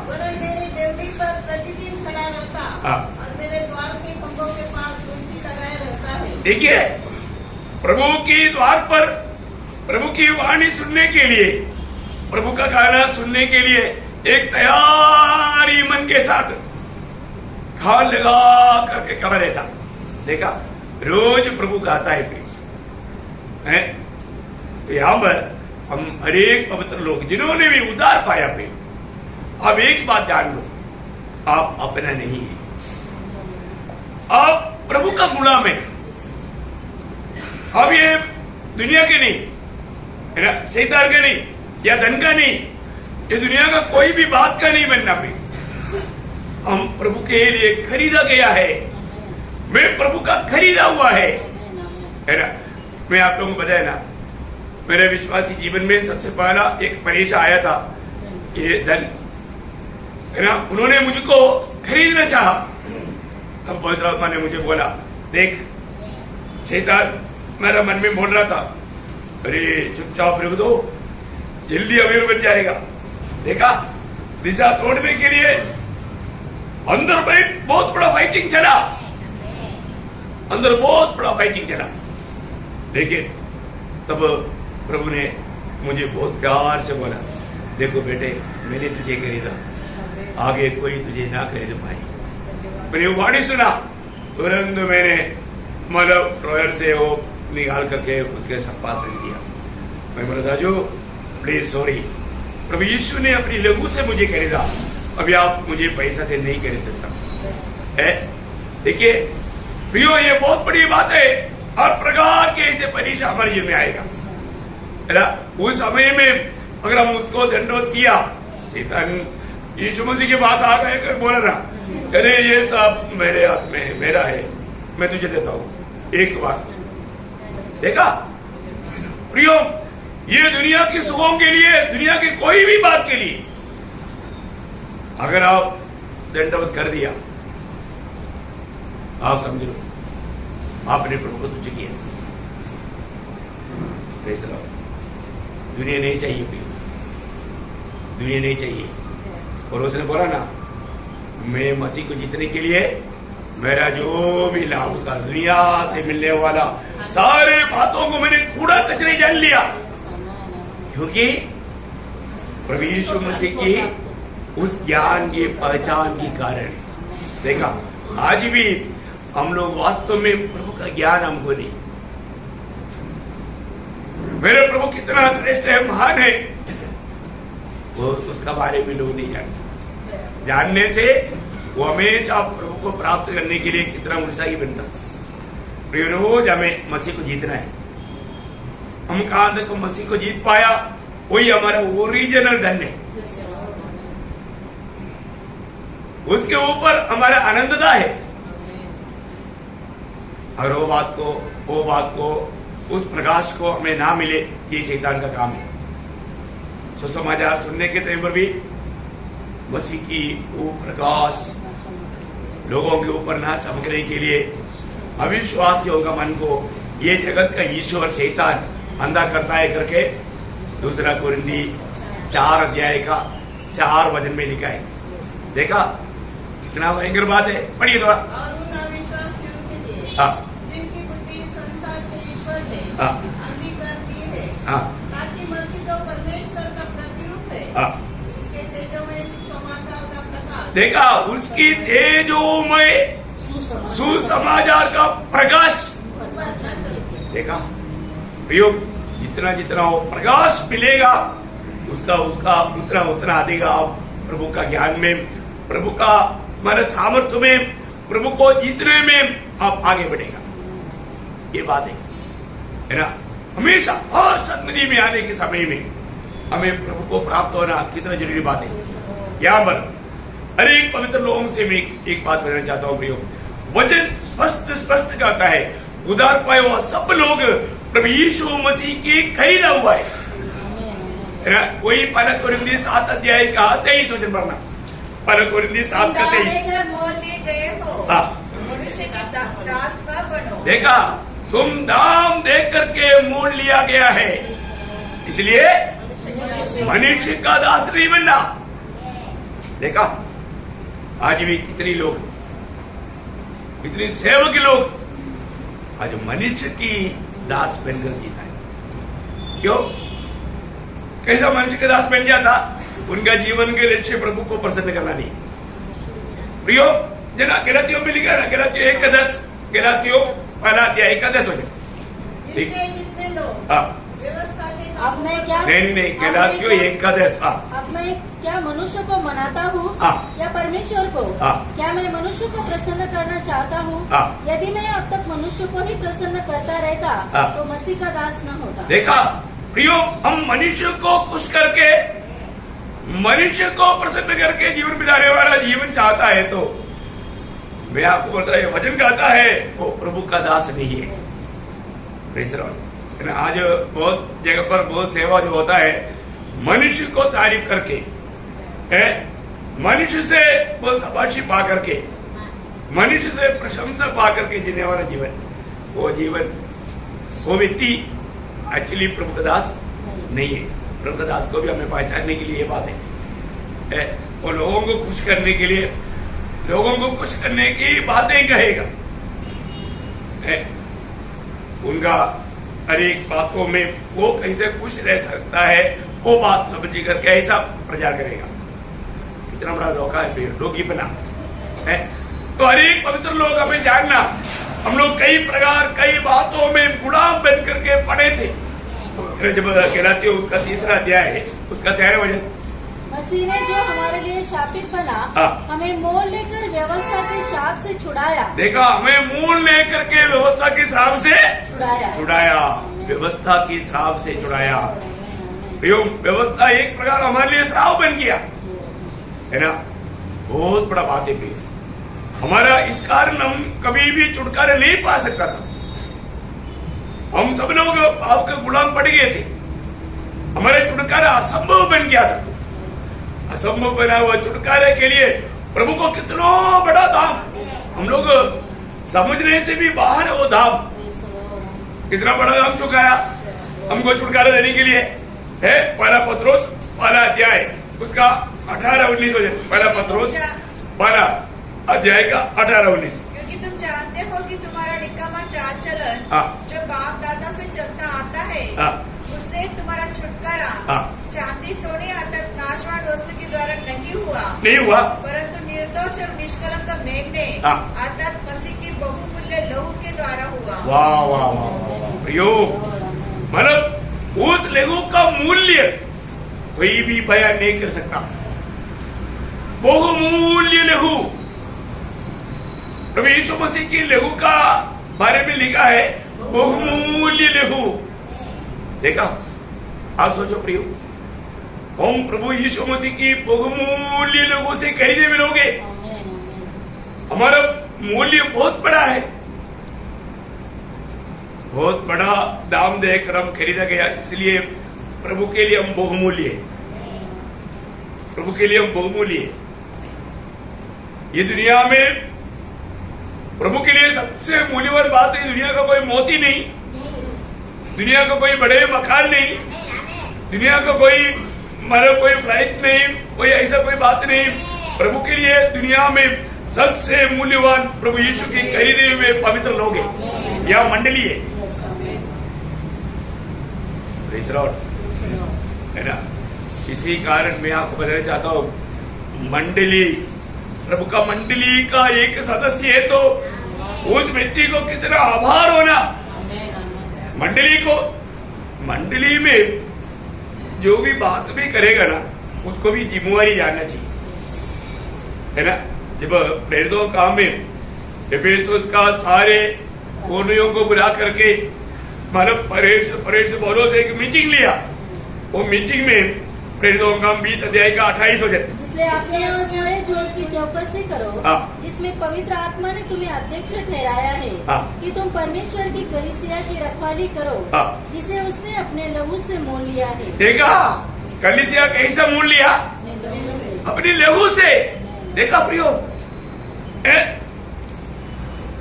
वरन मेरी ड्यूटी पर प्रतिदिन खड़ा रहता और मेरे द्वार के खंभों के पास गुमटी लगाए रहता है। देखिए, प्रभु के द्वार पर प्रभु की वाणी सुनने के लिए, प्रभु का गाना सुनने के लिए एक तैयारी मन के साथ खान लगा करके खड़ा रहता। देखा, रोज प्रभु गाता है हैं? तो यहाँ पर हम हरेक पवित्र लोग जिन्होंने भी उद्धार पाया पे, अब एक बात जान लो, आप अपना नहीं है, आप प्रभु का गुलाम है। अब ये दुनिया के नहीं है ना, शैतान का नहीं या धन का नहीं, ये दुनिया का कोई भी बात का नहीं बनना पे। हम प्रभु के लिए खरीदा गया है, मैं प्रभु का खरीदा हुआ है ना। मैं आप लोगों को बताया ना, मेरे विश्वासी जीवन में सबसे पहला एक परीक्षा आया था, ये धन, है ना। उन्होंने मुझको खरीदना चाहा। अब पवित्र आत्मा ने मुझे बोला, देख शैतान मेरा मन में बोल रहा था, अरे चुपचाप रख दो, जल्दी अमीर बन जाएगा। देखा, दिशा तोड़ने के लिए अंदर में बहुत बड़ा फाइटिंग चला, अंदर बहुत बड़ा फाइटिंग चला। लेकिन तब प्रभु ने मुझे बहुत प्यार से बोला, देखो बेटे, मैंने तुझे खरीदा, आगे कोई तुझे ना खरीद पाए। मैंने वो वाणी सुना, तुरंत मैंने मतलब ड्रॉयर से वो निकाल करके उसके पास रख दिया। मैं बोला, दाजू प्लीज सॉरी, प्रभु यीशु ने अपनी लहू से मुझे खरीदा, अभी आप मुझे पैसा से नहीं खरीद सकता है। देखिए प्रियो, ये बहुत बड़ी बात है। हर प्रकार के ऐसे परीक्षा हमारे जीवन में आएगा, है ना। उस समय में अगर हम उसको दंडोत किया, शैतान यीशु मसीह के पास आ गए, बोला ना, अरे ये सब मेरे हाथ में, मेरा है, मैं तुझे देता हूं एक बार। देखा प्रियो, ये दुनिया की सुखों के लिए, दुनिया की कोई भी बात के लिए अगर आप दंडवत कर दिया, आप समझ लो आपने प्रभु को तुच्छ किया। दुनिया नहीं चाहिए, दुनिया नहीं चाहिए। और उसने बोला ना, मैं मसीह को जीतने के लिए मेरा जो भी लाभ होगा, दुनिया से मिलने वाला सारे बातों को मैंने कूड़ा कचरे जान लिया, क्योंकि प्रभु यीशु मसीह की उस ज्ञान की पहचान के कारण। देखा, आज भी हम लोग वास्तव में प्रभु का ज्ञान हमको नहीं, मेरे प्रभु कितना श्रेष्ठ है, महान है, वो उसका बारे में लोग नहीं जानते। जानने से वो हमेशा प्रभु को प्राप्त करने के लिए कितना उत्साही बनता। रोज हमें मसीह को जीतना है। हम कहां तक मसीह को जीत पाया, वही हमारा ओरिजिनल धन है, उसके ऊपर हमारा आनंदता है। अगर वो बात को उस प्रकाश को हमें ना मिले, ये शैतान का काम है। सुसमाचार सुनने के टाइम पर भी मसीह की वो प्रकाश लोगों के ऊपर ना चमकने के लिए अविश्वासियों का मन को ये जगत का ईश्वर शैतान अंधा करता है करके 2 कुरिन्थी 4 अध्याय का 4 वचन में लिखा है। देखा कितना भयंकर बात है, पढ़िए थोड़ा। हाँ, जिनकी बुद्धि संसार के ईश्वर ने अंधी कर दी है, ताकि मसीह तो परमेश्वर का प्रतिरूप है, उसके तेजो में सुसमाचार का प्रकाश देखा उसकी तेजोमय सुसमाचार का प्रकाश देखा प्रियो, जितना जितना वो प्रकाश मिलेगा उसका उतना उतना आदेगा आप प्रभु का ज्ञान में, प्रभु का हमारे सामर्थ्य में, प्रभु को जीतने में आप आगे बढ़ेगा। ये बात है ना। हमेशा और सन्मति में आने के समय में हमें प्रभु को प्राप्त होना कितना जरूरी बात है। यहाँ पर हर एक पवित्र लोगों से मैं एक बात बताना चाहता हूँ प्रियो, वचन स्पष्ट कहता है उधार पाए हुआ सब लोग प्रभु यीशु मसीह की खरीदा हुआ है ना। कोई पहला कोरिन्थियों 7 अध्याय का 23 वचन पढ़ना, पहला कोरिन्थियों 7 का 23। मोल लिए गए हो, मनुष्य के दास न बनो। देखा, तुम दाम दे करके मोल लिया गया है, इसलिए मनुष्य का दास नहीं बनना। देखा, आज भी कितने लोग, कितने सेवक लोग आज मनुष्य की दास बनकर जीता है। क्यों? कैसा मनुष्य का दास बन जाता? उनका जीवन के लक्ष्य प्रभु को प्रसन्न करना नहीं। प्रियो जना, गलातियों में लिखा ना, गलातियों 1:10, गलातियों पहला अध्याय 1:10 हो जाए। अब मैं क्या नहीं गलातियों 1:10। अब मैं क्या मनुष्य को मनाता हूँ या परमेश्वर को? क्या मैं मनुष्य को प्रसन्न करना चाहता हूँ? यदि मैं अब तक मनुष्य को ही प्रसन्न करता रहता तो मसीह का दास न होता। देखा प्रियो, हम मनुष्य को खुश करके, मनुष्य को प्रसन्न करके जीवन बिताने वाला जीवन चाहता है तो मैं आपको बोलता है वचन कहता है वो प्रभु का दास नहीं है। आज बहुत जगह पर बहुत सेवा जो होता है मनुष्य को तारीफ करके, मनुष्य से बहुत शाबाशी पा करके, मनुष्य से प्रशंसा पा करके जीने वाला जीवन, वो जीवन, वो व्यक्ति एक्चुअली प्रभु का दास नहीं है। प्रभु का दास को भी हमें पहचानने के लिए ये बात है, वो लोगों को खुश करने के लिए, लोगों को खुश करने की बातें कहेगा, उनका हर एक बातों में वो कैसे खुश रह सकता है वो बात समझ कर कैसा प्रचार करेगा। कितना बड़ा धोखा है लोग ही बना है। तो हर एक पवित्र लोग हमें जानना, हम लोग कई प्रकार कई बातों में गुलाम बन करके पड़े थे। जब गलातियों उसका 3 अध्याय है, उसका 13 वचन, मसीह ने जो हमारे लिए शापित बना, हमें मोल लेकर व्यवस्था के शाप से छुड़ाया। देखा, हमें मोल लेकर के व्यवस्था के शाप से छुड़ाया, व्यवस्था की श्राप से छुड़ाया। व्यवस्था एक प्रकार हमारे लिए श्राप बन गया है ना। बहुत बड़ा बात है। हमारा इस कारण हम कभी भी छुटकारा नहीं पा सकता था। हम सब लोग आपके गुलाम पड़ गए थे, हमारे छुटकारा असंभव बन गया था। असंभव बना हुआ छुटकारे के लिए प्रभु को कितना बड़ा दाम, हम लोग समझने से भी बाहर वो दाम, कितना बड़ा दाम चुकाया हमको छुटकारा देने के लिए है। पहला पत्रोस पहला अध्याय उसका 18-19 वचन, पहला पत्रोस पहला अध्याय का 18-19। क्योंकि तुम जानते हो कि तुम्हारा निकम्मा चाल चलन जो बाप दादा से चलता आता है, उससे तुम्हारा छुटकारा चांदी सोने अर्थात नाशवान वस्तु के द्वारा नहीं हुआ, परंतु निर्दोष और निष्कलंक मेघने अर्थात मसीह के बहुमूल्य लहू के द्वारा हुआ। वाह वाह वाह प्रियो, मतलब उस लहू का मूल्य कोई भी बयान नहीं कर सकता। बहुमूल्य लहू, प्रभु यीशु मसीह की लहू का बारे में लिखा है, बहुमूल्य लहू। देखा, आप सोचो प्रियो, हम प्रभु यीशु मसीह की बहुमूल्य लहू से खरीदे मिलोगे। हमारा मूल्य बहुत बड़ा है, बहुत बड़ा दाम देकर हम खरीदा गया, इसलिए प्रभु के लिए हम बहुमूल्य है। प्रभु के लिए हम बहुमूल्य है। ये दुनिया में प्रभु के लिए सबसे मूल्यवान बात है, दुनिया का कोई मोती नहीं, दुनिया का कोई बड़े मकान नहीं, दुनिया का कोई मतलब कोई फ्लाइट नहीं, कोई ऐसा कोई बात नहीं। प्रभु के लिए दुनिया में सबसे मूल्यवान प्रभु यीशु के खरीदे हुए पवित्र लोग हैं, यह मंडली है है ना। इसी कारण मैं आपको बताना चाहता हूँ, मंडली प्रभु का मंडली का एक सदस्य है तो उस व्यक्ति को कितना आभार होना। मंडली में जो भी बात भी करेगा ना उसको भी जिम्मेवारी जानना चाहिए, है ना। जब प्रेरितों काम में एफेसुस का सारे कोनियों को बुला करके मतलब परेश बोलो से एक मीटिंग लिया, वो मीटिंग में प्रेरितों का 20 अध्याय का 28 हो जाता। इसलिए अपने और पूरे जोत की चौकसी करो जिसमें पवित्र आत्मा ने तुम्हें अध्यक्ष ठहराया है कि तुम परमेश्वर की कलीसिया की रखवाली करो जिसे उसने अपने लहू से मोल लिया है। देखा कलीसिया कैसा मोल लिया? अपने लहू से। देखा प्रियो,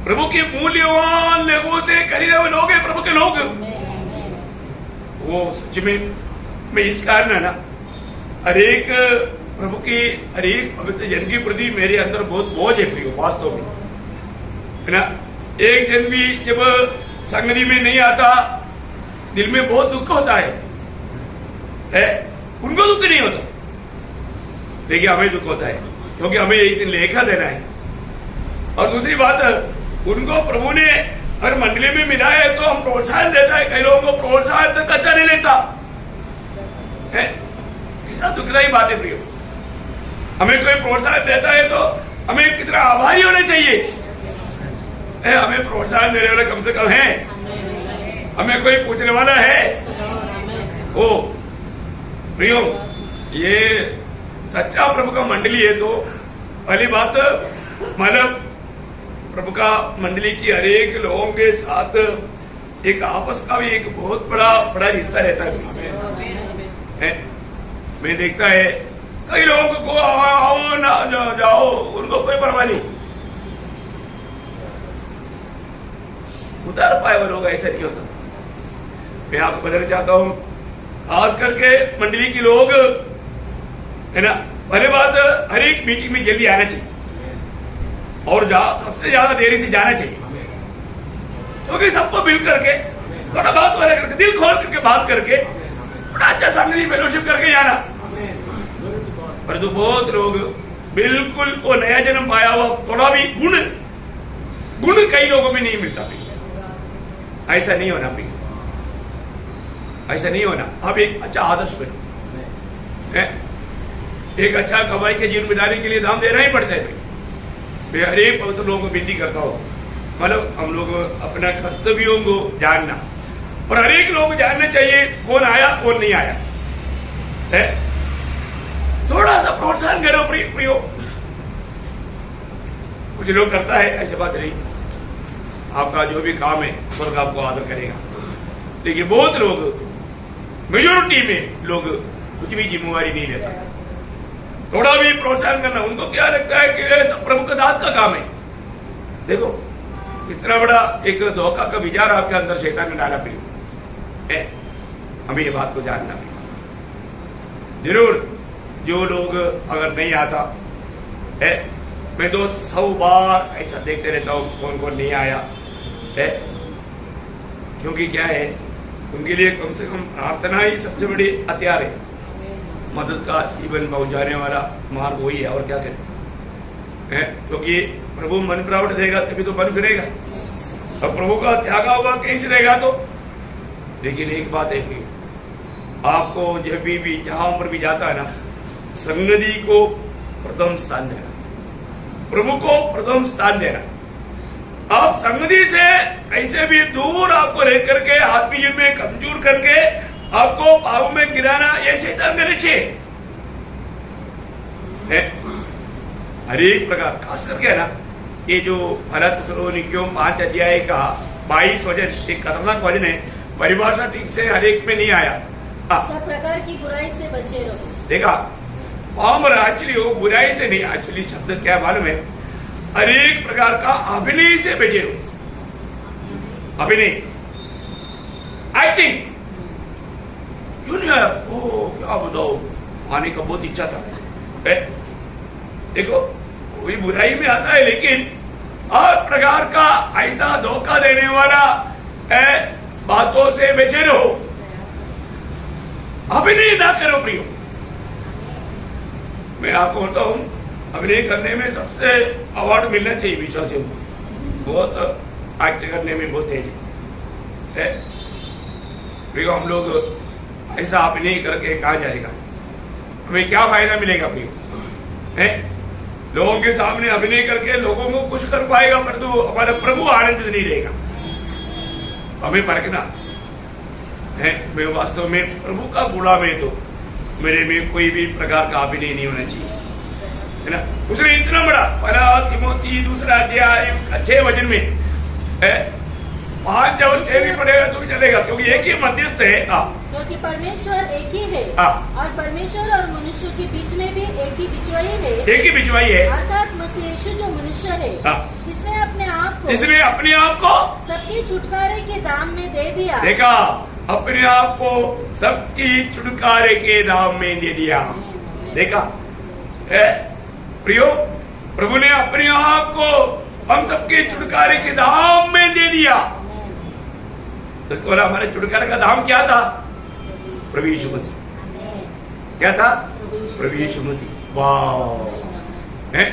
प्रभु के मूल्यवान लहू से खरीदे हुए लोग हैं प्रभु के लोग। वो सच में मैं इस कारण है ना हरेक प्रभु की हरेक पवित्र जन के प्रति मेरे अंदर बहुत बोझ है प्रियो, वास्तव में, है ना। एक जन भी जब संगति में नहीं आता दिल में बहुत दुख होता है? उनको दुख नहीं होता, देखिए हमें दुख होता है क्योंकि हमें एक दिन लेखा देना है। और दूसरी बात, उनको प्रभु ने हर मंडली में मिला है तो हम प्रोत्साहन देता है, कई लोगों को प्रोत्साहन तक अच्छा नहीं लेता है। कितना दुखदायी बात है प्रियो। हमें कोई प्रोत्साहन देता है तो हमें कितना आभारी होना चाहिए। हमें प्रोत्साहन देने वाला कम से कम है, हमें कोई पूछने वाला है। ओ प्रियो, ये सच्चा प्रभु का मंडली है तो पहली बात मतलब प्रभु का मंडली की हरेक लोगों के साथ एक आपस का भी एक बहुत बड़ा रिश्ता रहता है। मैं देखता है कई लोगों को आओ ना जाओ उनको कोई परवाह नहीं, उतार पाए वो लोग, ऐसा नहीं होता। मैं आपको बताना चाहता हूं खास करके मंडली के लोग, है ना, पहले बात हर एक मीटिंग में जल्दी आना चाहिए और सबसे ज्यादा देरी से जाना चाहिए, क्योंकि सबको मिल करके थोड़ा बात वाला करके दिल खोल करके बात करके थोड़ा अच्छा संगति फेलोशिप करके जाना। पर तो बहुत लोग बिल्कुल वो नया जन्म पाया हुआ थोड़ा भी गुण कई लोगों में नहीं मिलता। ऐसा नहीं होना भाई, ऐसा नहीं होना। आप एक अच्छा आदर्श बनो, एक अच्छा कमाई के जीवन बिताने के लिए दाम देना ही पड़ता है भाई। मैं हर एक पवित्र लोगों को विनती करता हूँ, मतलब हम लोग अपना कर्तव्यों को जानना और हर एक लोग जानना चाहिए कौन आया कौन नहीं आया है। थोड़ा सा प्रोत्साहन करो प्रियो। कुछ लोग करता है, ऐसी बात नहीं, आपका जो भी काम है स्वर्ग आपको आदर करेगा, लेकिन बहुत लोग मेजोरिटी में लोग कुछ भी जिम्मेवारी नहीं लेता। थोड़ा भी प्रोत्साहन करना, उनको क्या लगता है कि सब प्रभु का दास का काम है। देखो कितना बड़ा एक धोखा का विचार आपके अंदर शैतान ने डाला प्रियो है। हमें ये बात को जानना भी जरूर। जो लोग अगर नहीं आता है, मैं तो 100 बार ऐसा देखते रहता हूँ कौन कौन नहीं आया है, क्योंकि क्या है उनके लिए कम से कम प्रार्थना ही सबसे बड़ी हथियार है। मदद का जीवन पहुंचाने वाला मार्ग वही है, और क्या करें है, क्योंकि प्रभु मन प्रावट देगा तभी तो मन फिरेगा, और प्रभु का त्यागा हुआ कैसे रहेगा तो। लेकिन एक बात है कि आपको जब भी जहां पर भी जाता है ना, संगति को प्रथम स्थान देना, प्रभु को प्रथम स्थान देना। आप संगति से कैसे भी दूर आपको रह करके आत्मीय में कमजोर करके आपको पाप में गिराना, ये शैतान का लक्ष्य है। हर एक प्रकार खास करके ना ये जो थेसलोनिकियों 5 अध्याय का 22 वचन एक खतरनाक वचन है, परिभाषा ठीक से हर एक में नहीं आया। सब प्रकार की बुराई से बचे रहो। देखा पामर एक्चुअली वो बुराई से नहीं, एक्चुअली शब्द क्या मालूम है, हर एक प्रकार का अभिनय से बचे रहो। अभिनय एक्टिंग क्यों नहीं आया? ओ क्या बताओ, आने का बहुत इच्छा था। देखो कोई बुराई में आता है, लेकिन हर प्रकार का ऐसा धोखा देने वाला बातों से बचे रहो, अभिनय ना करो प्रियो। मैं आपको बोलता हूं अभिनय करने में सबसे अवार्ड मिलना चाहिए विश्वासियों को। बहुत एक्ट करने में बहुत तेज है। प्रियो, हम लोग ऐसा अभिनय करके कहा जाएगा, हमें क्या फायदा मिलेगा प्रियो? है लोगों के सामने अभिनय करके लोगों को खुश कर पाएगा, परंतु हमारा प्रभु आनंदित नहीं रहेगा। हमें परखना है, मैं वास्तव में प्रभु का गुलाम है तो मेरे में कोई भी प्रकार का अभिनय नहीं होना चाहिए, है ना। उसने इतना बड़ा पहला तिमोथी 2 अध्याय 6 वचन में 5 और 6 भी पढ़ेगा तो भी चलेगा, क्योंकि एक ही मध्यस्थ है। क्योंकि परमेश्वर एक ही है और परमेश्वर और मनुष्य के बीच में भी एक ही बिचवाई है, एक ही बिचवाई है, अर्थात मसीह यीशु जो मनुष्य है, जिसने अपने आप को सबकी छुटकारे के दाम में दे दिया। देखा, अपने आप को सबकी छुटकारे के दाम में दे दिया। देखा है प्रियो, प्रभु ने अपने आप को हम सबके छुटकारे के दाम में दे दिया। उसको बोला हमारे छुटकारे का दाम क्या था? प्रभु यीशु मसीह। क्या था? प्रभु यीशु मसीह। वाह,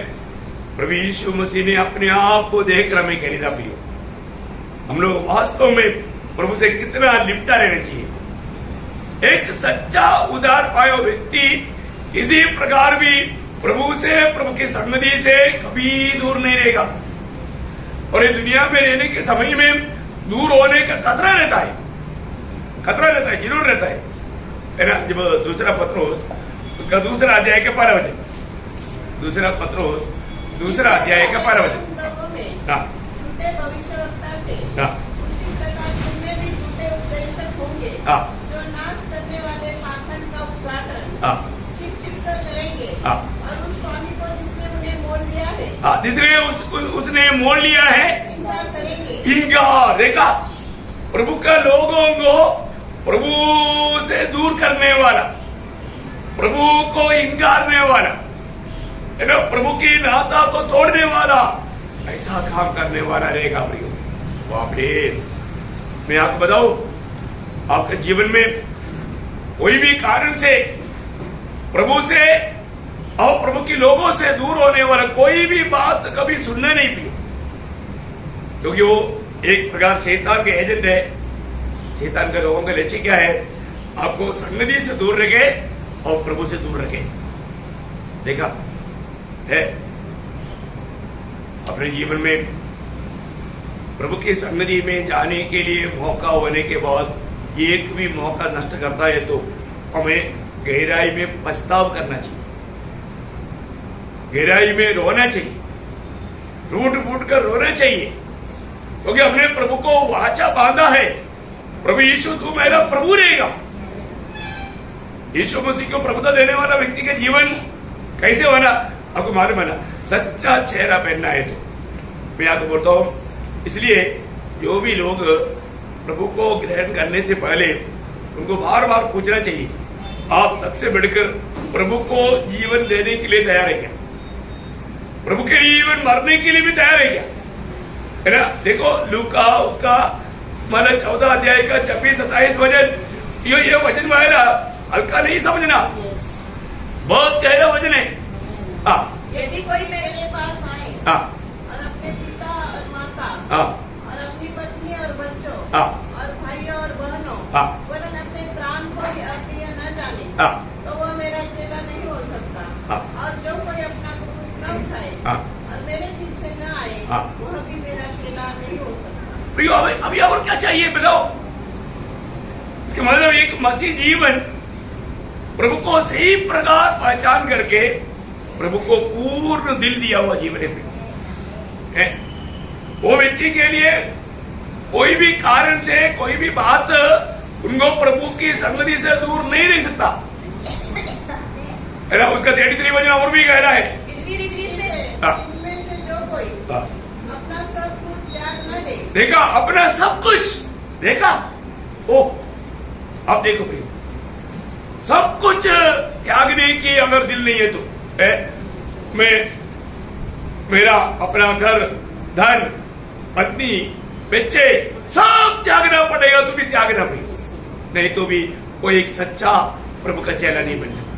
प्रभु यीशु मसीह ने अपने आप को देकर हमें खरीदा। प्रियो, हम लोग वास्तव में प्रभु से कितना लिपटा रहना चाहिए। एक सच्चा उदार पाया व्यक्ति किसी प्रकार भी प्रभु से, प्रभु की संगति से कभी दूर नहीं रहेगा। और ये दुनिया में रहने के समय में दूर होने का खतरा रहता है, जरूर रहता है ना। जब 2 पत्रोस उसका 2 अध्याय के 12 वचन, 2 पत्रोस 2 अध्याय के 12 वचन। झूठे भविष्यवक्ता थे, उसी प्रकार तुमने भी झूठे उपदेशक होंगे, जो नाश करने वाले पाखंड का उद्घाटन छिप कर करेंगे, और उस स्वामी को जिसने उन्हें मोल दिया है, जिसने उसने मोल लिया है, इनकार करेंगे। इनकार। देखा, प्रभु का लोगों को प्रभु से दूर करने वाला, प्रभु को इनकारने वाला, है ना, प्रभु की नाता को तोड़ने वाला, ऐसा काम करने वाला रहेगा प्रियो। बाप रे, मैं आपको बताऊं, आपके जीवन में कोई भी कारण से प्रभु से और प्रभु के लोगों से दूर होने वाला कोई भी बात कभी सुनना नहीं प्रियो, क्योंकि वो एक प्रकार शैतान के एजेंट है। शैतान के लोगों का लक्ष्य क्या है? आपको संगति से दूर रखे और प्रभु से दूर रखे। देखा है, अपने जीवन में प्रभु की संगति में जाने के लिए मौका होने के बाद एक भी मौका नष्ट करता है तो हमें गहराई में पछताव करना चाहिए, गहराई में रोना चाहिए, रूट फूट कर रोना चाहिए, क्योंकि हमने प्रभु को वाचा बांधा है। प्रभु यीशु तू मेरा प्रभु रहेगा। यीशु मसीह को प्रभुता देने वाला व्यक्ति के जीवन कैसे होना आपको मालूम है ना? सच्चा चेहरा पहनना है तो मैं आपको बोलता हूं। इसलिए जो भी लोग प्रभु को ग्रहण करने से पहले उनको बार बार पूछना चाहिए, आप सबसे बढ़कर प्रभु को जीवन देने के लिए तैयार है क्या? प्रभु के लिए जीवन मरने के लिए भी तैयार है क्या? है ना। देखो लूका उसका 14 अध्याय का 26-27 वचन, ये वचन वाला हल्का नहीं समझना, बहुत गहरा वचन है। यदि कोई मेरे पास आए और अपने पिता और माता और अपनी पत्नी और बच्चों और भाइयों और बहनों वरन अपने प्राण को भी अप्रिय न जाने, तो वह मेरा चेला नहीं हो सकता। और जो कोई अपना क्रूस न उठाए और मेरे पीछे न आए, वह भी मेरा चेला नहीं हो सकता। प्रियो, अभी और क्या चाहिए बताओ? इसके मतलब एक मसीह जीवन प्रभु को सही प्रकार पहचान करके प्रभु को पूर्ण दिल दिया हुआ जीवन है। वो व्यक्ति के लिए कोई भी कारण से कोई भी बात उनको प्रभु की संगति से दूर नहीं रह सकता, है ना। उसका 33 वचन और भी गहरा है। इसी रीति से इनमें से जो कोई अपना सब कुछ त्याग न दे, देखा, अपना सब कुछ, देखा, ओ अब देखो भाई, सब कुछ त्यागने की अगर दिल नहीं है तो मैं मेरा अपना घर, धन, पत्नी, बच्चे सब त्यागना पड़ेगा तो भी त्यागना पड़ेगा, नहीं तो भी कोई एक सच्चा प्रभु का चेला नहीं बन सकता।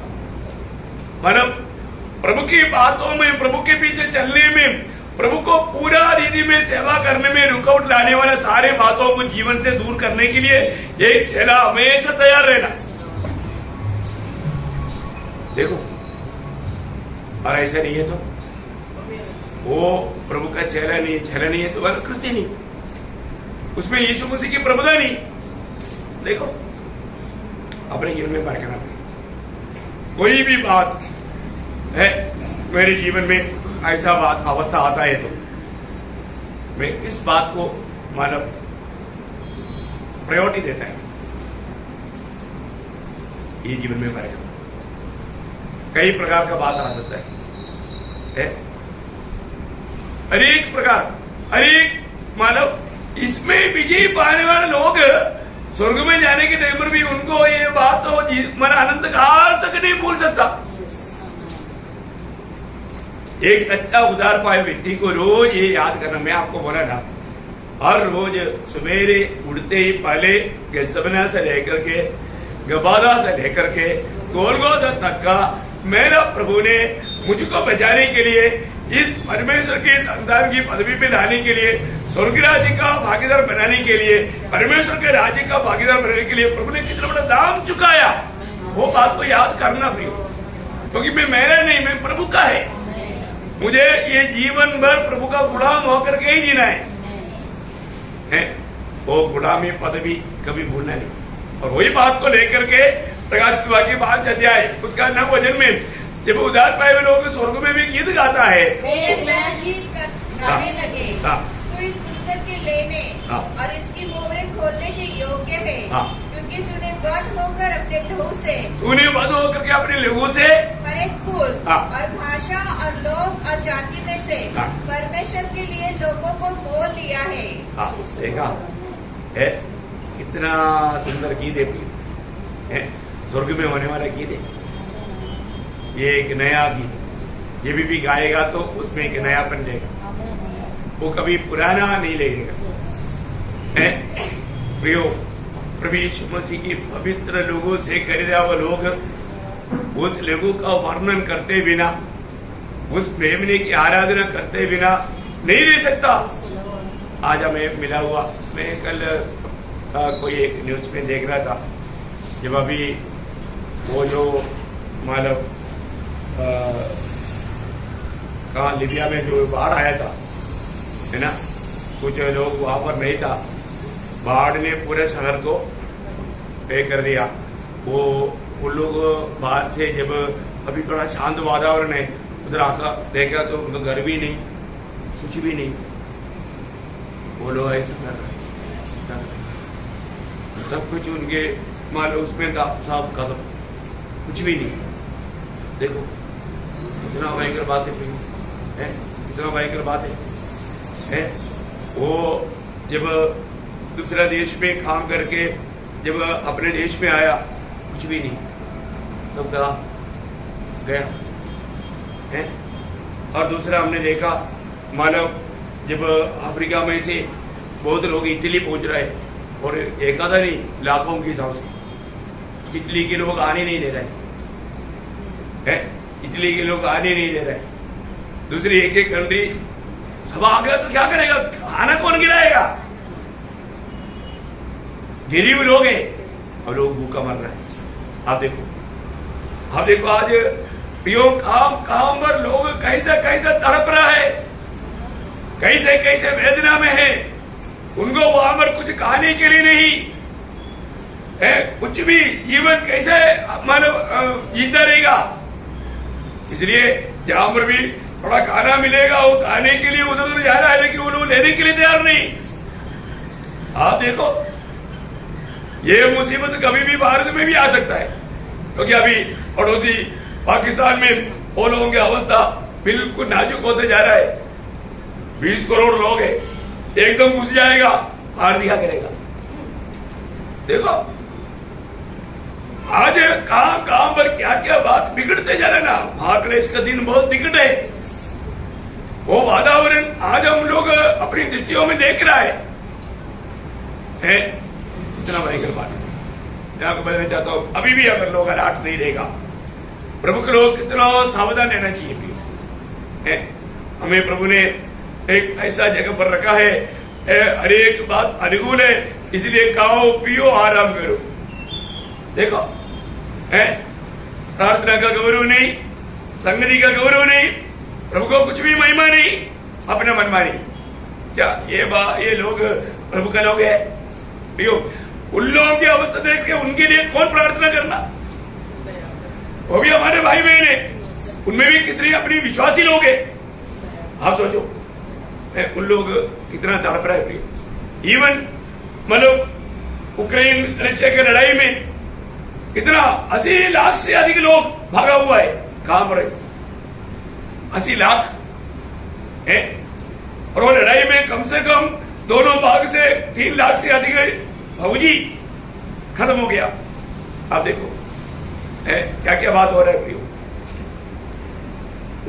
मतलब प्रभु की बातों में, प्रभु के पीछे चलने में, प्रभु को पूरा रीति में सेवा करने में रुकावट लाने वाले सारे बातों को जीवन से दूर करने के लिए एक चेला हमेशा तैयार रहना। देखो, और ऐसा नहीं है तो वो प्रभु का चेला नहीं है तो वह कृत्य नहीं, उसमें यीशु मसीह की प्रभुता नहीं। देखो, अपने जीवन में परखना पड़ेगा। कोई भी बात है मेरे जीवन में ऐसा बात अवस्था आता है तो मैं इस बात को मानव प्रायोरिटी देता है, ये जीवन में पड़ेगा। कई प्रकार का बात आ सकता है? अनेक प्रकार, अनेक मानव इसमें विजय पाने वाले लोग स्वर्ग में जाने के टाइम पर भी उनको ये बात तो मन अनंत काल तक नहीं भूल सकता। एक सच्चा उदार पाए व्यक्ति को रोज ये याद करना। मैं आपको बोला ना, हर रोज सवेरे उठते ही पहले गेत्सेमने से लेकर के गबादा से लेकर के गोलगोथा तक का मेरा प्रभु ने मुझको बचाने के लिए, इस परमेश्वर के संतान की पदवी पे लाने के लिए, स्वर्ग राज्य का भागीदार बनाने के लिए, परमेश्वर के राज्य का भागीदार बनाने के लिए प्रभु ने कितना बड़ा दाम चुकाया, वो बात को याद करना प्रियो। क्योंकि मैं मेरा नहीं, मैं प्रभु का है। मुझे ये जीवन भर प्रभु का गुलाम होकर के ही जीना है। वो गुलामी पदवी कभी भूलना नहीं। और वही बात को लेकर के प्रकाशित वाक्य 5 अध्याय उसका 9 वचन में जब उदार पाए हुए लोग स्वर्ग में भी गीत गाता है, गाने लगे तो इस पुस्तक के लेने और इसकी मोहरें खोलने के योग्य है, क्योंकि तूने बद्ध होकर अपने लहू से हर एक कुल और भाषा और लोग और जाति में से परमेश्वर के लिए लोगों को मोल लिया है। देखा है कितना सुंदर गीत है, स्वर्ग में होने वाला गीत है। ये एक नया गीत, ये भी गाएगा तो उसमें एक नयापन लेगा, वो कभी पुराना नहीं लगेगा। प्रियो, प्रभु यीशु मसीह की पवित्र लोगों से खरीदा हुआ लोग उस लोगों का वर्णन करते बिना, उस प्रेमने की आराधना करते बिना नहीं रह सकता। आज हमें मिला हुआ, मैं कल कोई एक न्यूज में देख रहा था, जब अभी वो जो मानव कहाँ लीबिया में जो बाढ़ आया था, है ना, कुछ लोग वहां पर नहीं था, बाढ़ ने पूरे शहर को पे कर दिया। वो लोग बाहर से जब अभी थोड़ा शांत वातावरण है उधर आकर देखा तो उनका घर भी नहीं, कुछ भी नहीं। वो लोग ऐसा कर रहे, सब कुछ उनके मान लो उसमें साफ खत्म, कुछ भी नहीं। देखो कितना भयंकर बात है, कितना भयंकर बात है। वो जब दूसरा देश में काम करके जब अपने देश में आया, कुछ भी नहीं, सब गया है। और दूसरा हमने देखा मानव जब अफ्रीका में से बहुत लोग इटली पहुंच रहे, और एक आधा नहीं लाखों की हिसाब से इटली के लोग आने नहीं दे रहे हैं, इटली के लोग आने नहीं दे रहे। दूसरी एक कंट्री सब आ गया तो क्या करेगा, खाना कौन खिलाएगा? गरीब लोग हैं और लोग भूखा मर रहे हैं। आप देखो आज प्रियो काम पर लोग कैसे तड़प रहा है, कैसे वेदना में है। उनको वहां पर कुछ खाने के लिए नहीं है, कुछ भी जीवन कैसे मानव जीता रहेगा। इसलिए जहां पर भी थोड़ा खाना मिलेगा वो खाने के लिए उधर जा रहा है, लेकिन वो लोग लेने के लिए तैयार नहीं। आप देखो ये मुसीबत कभी भी भारत में भी आ सकता है, क्योंकि अभी पड़ोसी पाकिस्तान में वो लोगों की अवस्था बिल्कुल नाजुक होते जा रहा है। 20 करोड़ लोग हैं, एकदम घुस जाएगा, बाहर दिखा करेगा। देखो आज कहां पर क्या क्या बात बिगड़ते जा रहे ना। महाक्लेश का दिन बहुत निकट है। वो वातावरण आज हम लोग अपनी दृष्टियों में देख रहा है इतना भयंकर बात है। मैं आपको बताना चाहता हूं, अभी भी अगर लोग अलर्ट नहीं रहेगा प्रभु के लोग कितना सावधान रहना चाहिए प्रियो। हमें प्रभु ने एक ऐसा जगह पर रखा है, हर एक बात अनुकूल है, इसलिए खाओ पियो आराम करो। देखो प्रार्थना का गौरव नहीं, संगति का गौरव नहीं, प्रभु को कुछ भी महिमा नहीं, अपना मनमानी। क्या ये लोग प्रभु का लोग है प्रियो? उन लोगों की अवस्था देख के उनके लिए कौन प्रार्थना करना? वो भी हमारे भाई बहन है, उनमें भी कितने अपनी विश्वासी लोग हैं। आप सोचो उन लोग कितना तड़प रहा है प्रियो। इवन मतलब उक्रेन रशिया की लड़ाई में कितना 80 लाख से अधिक लोग भागा हुआ है। कहां पर है? 80 लाख है, और वो लड़ाई में कम से कम दोनों भाग से 3 लाख से अधिक फौजी खत्म हो गया। आप देखो क्या क्या बात हो रहा है प्रियो।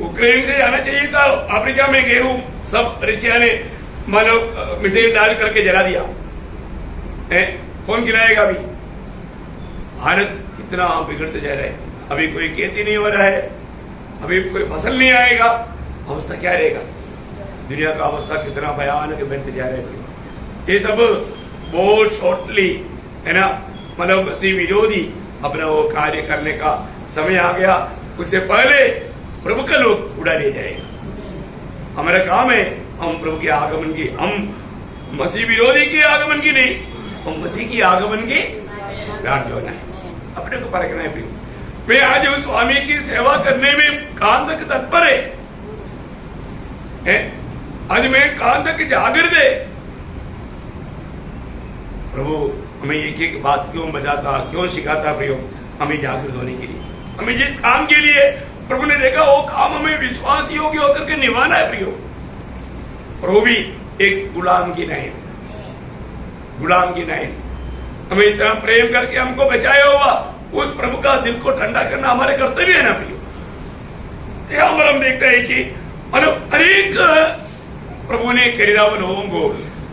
उक्रेन से जाना चाहिए था अफ्रीका में, गेहूं सब रशिया ने मतलब मिसाइल डाल करके जला दिया। कौन गिराएगा? अभी भारत कितना बिगड़ते जा रहा है, अभी कोई खेती नहीं हो रहा है, अभी कोई फसल नहीं आएगा, अवस्था क्या रहेगा? दुनिया का अवस्था कितना भयानक बनते जा रहा है। ये सब बहुत शॉर्टली है ना, मतलब मसीह विरोधी अपना वो कार्य करने का समय आ गया। उससे पहले प्रभु का लोग उड़ा ले जाएगा। हमारा काम है हम प्रभु के आगमन की, हम मसीह विरोधी के आगमन की नहीं, हम मसीह की आगमन की राह जोना है, अपने को परखना है प्रियो। मैं आज उस स्वामी की सेवा करने में कान तक तत्पर है। आज मैं कान तक जागृत है। प्रभु हमें एक एक बात क्यों बताता, क्यों सिखाता प्रियो? हमें जागृत होने के लिए, हमें जिस काम के लिए प्रभु ने देखा वो काम हमें विश्वास योग्य होकर के निभाना है प्रियो। और वो भी एक गुलाम की नायत, गुलाम की नायत। हमें इतना प्रेम करके हमको बचाया हुआ उस प्रभु का दिल को ठंडा करना हमारे कर्तव्य है ना प्रियो। यहाँ पर हम देखते हैं कि मतलब हर एक प्रभु ने खरीदा हुआ लोगों को,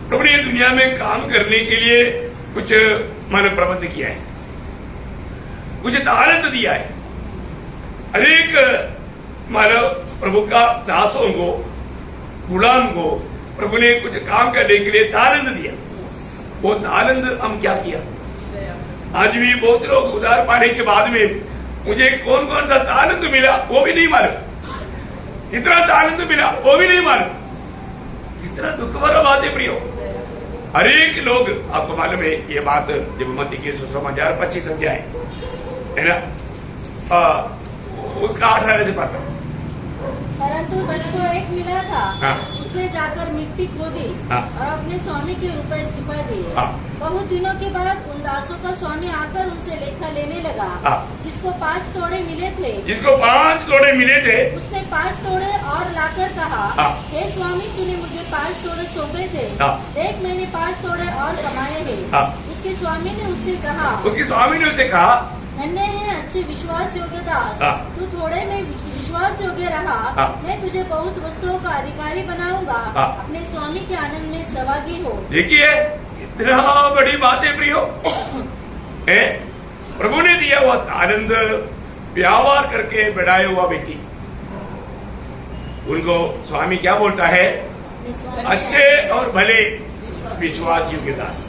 प्रभु ने दुनिया में काम करने के लिए कुछ मानव प्रबंध किया है, कुछ तारंत दिया है। हर एक मानव प्रभु का दासों को, गुलाम को प्रभु ने कुछ काम करने के लिए तारंत दिया। वो तारंत हम क्या किया? आज भी बहुत लोग उधार पाने के बाद में मुझे कौन कौन सा तारंत मिला वो भी नहीं मालूम, कितना तारंत मिला वो भी नहीं मालूम। कितना दुख भरा बात है प्रियो। हर एक लोग, आपको मालूम है ये बात जब मत्ती के सुसमाचार 25 अध्याय है ना, उसका 18 से पढ़ना। परंतु जिसको एक मिला था हाँ। उसने जाकर मिट्टी खोदी हाँ। और अपने स्वामी के रुपए छिपा दिए। हाँ। बहुत दिनों के बाद उन दासों का स्वामी आकर उनसे लेखा लेने लगा। हाँ। जिसको 5 तोड़े मिले थे, जिसको 5 तोड़े मिले थे, उसने 5 तोड़े और लाकर कहा, हाँ। हे स्वामी तूने मुझे 5 तोड़े सौंपे थे, हाँ। देख मैंने 5 तोड़े और कमाए हैं। हाँ। उसके स्वामी ने उससे कहा, उसके स्वामी ने उसे कहा, धन्य है अच्छे विश्वास योग्य दास, हाँ। तू थोड़े में विश्वास योग्य रहा, हाँ। मैं तुझे बहुत वस्तुओं का अधिकारी बनाऊंगा, हाँ। अपने स्वामी के आनंद में सहभागी हो। देखिए कितना बड़ी बात है प्रियो। प्रभु ने दिया हुआ आनंद व्यवहार करके बढ़ाया हुआ व्यक्ति, उनको स्वामी क्या बोलता है? अपने स्वामी अच्छे और भले विश्वास योग्य दास।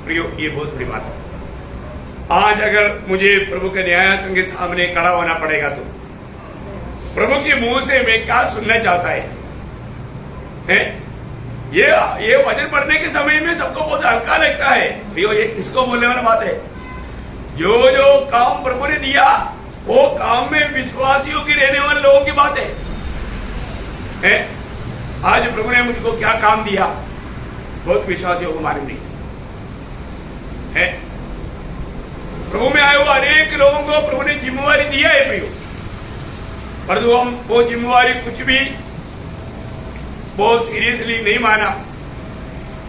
प्रियो ये बहुत बड़ी बात है। आज अगर मुझे प्रभु के न्यायासन के सामने खड़ा होना पड़ेगा तो प्रभु के मुंह से मैं क्या सुनना चाहता है? ये वचन पढ़ने के समय में सबको बहुत हल्का लगता है प्रियो। ये किसको बोलने वाला बात है? जो जो काम प्रभु ने दिया वो काम में विश्वास योग्य रहने वाले लोगों की बात है। आज प्रभु ने मुझको क्या काम दिया, बहुत विश्वास योग्य मालूम नहीं है। प्रभु में आए हुए अनेक लोगों को प्रभु ने जिम्मेवारी दिया है प्रियो, पर जो हम वो जिम्मेवारी कुछ भी बहुत सीरियसली नहीं माना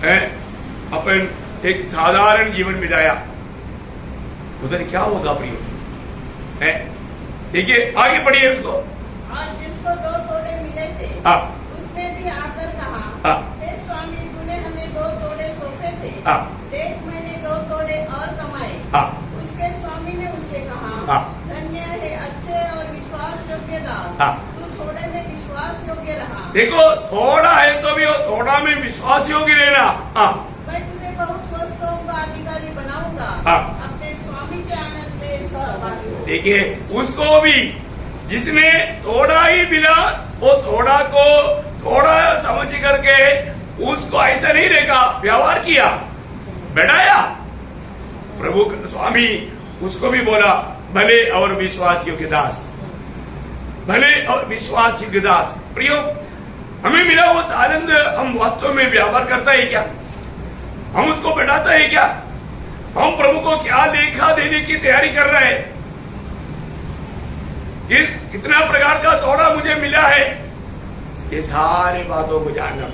है, अपन एक साधारण जीवन बिताया, उधर क्या होगा प्रियो? है देखिए आगे बढ़िए उसको। और जिसको 2 तोड़े मिले थे, हाँ। उसने भी आकर कहा, हाँ। हे स्वामी तूने हमें 2 तोड़े सौंपे थे, हाँ। देख मैंने 2 तोड़े और कमाए। हाँ। उसके स्वामी ने उससे कहा, हाँ। धन्य है अच्छे और देखो थोड़ा है तो भी थोड़ा में विश्वास योग्य रहना। मैं तुझे बहुत वस्तुओं का अधिकारी बनाऊंगा, अपने स्वामी के आनंद में सहभागी हो। देखिए उसको भी जिसने थोड़ा ही मिला वो थोड़ा को थोड़ा समझ करके उसको ऐसा नहीं रहेगा, व्यवहार किया, बढ़ाया। प्रभु स्वामी उसको भी बोला भले और विश्वास योग्य दास, भले और विश्वास योग्य दास। प्रियो, हमें मिला वो तालंत हम वास्तव में व्यवहार करता है क्या? हम उसको बढ़ाता है क्या? हम प्रभु को क्या लेखा देने की तैयारी कर रहे हैं? कितना प्रकार का थोड़ा मुझे मिला है, ये सारे बातों को जानना,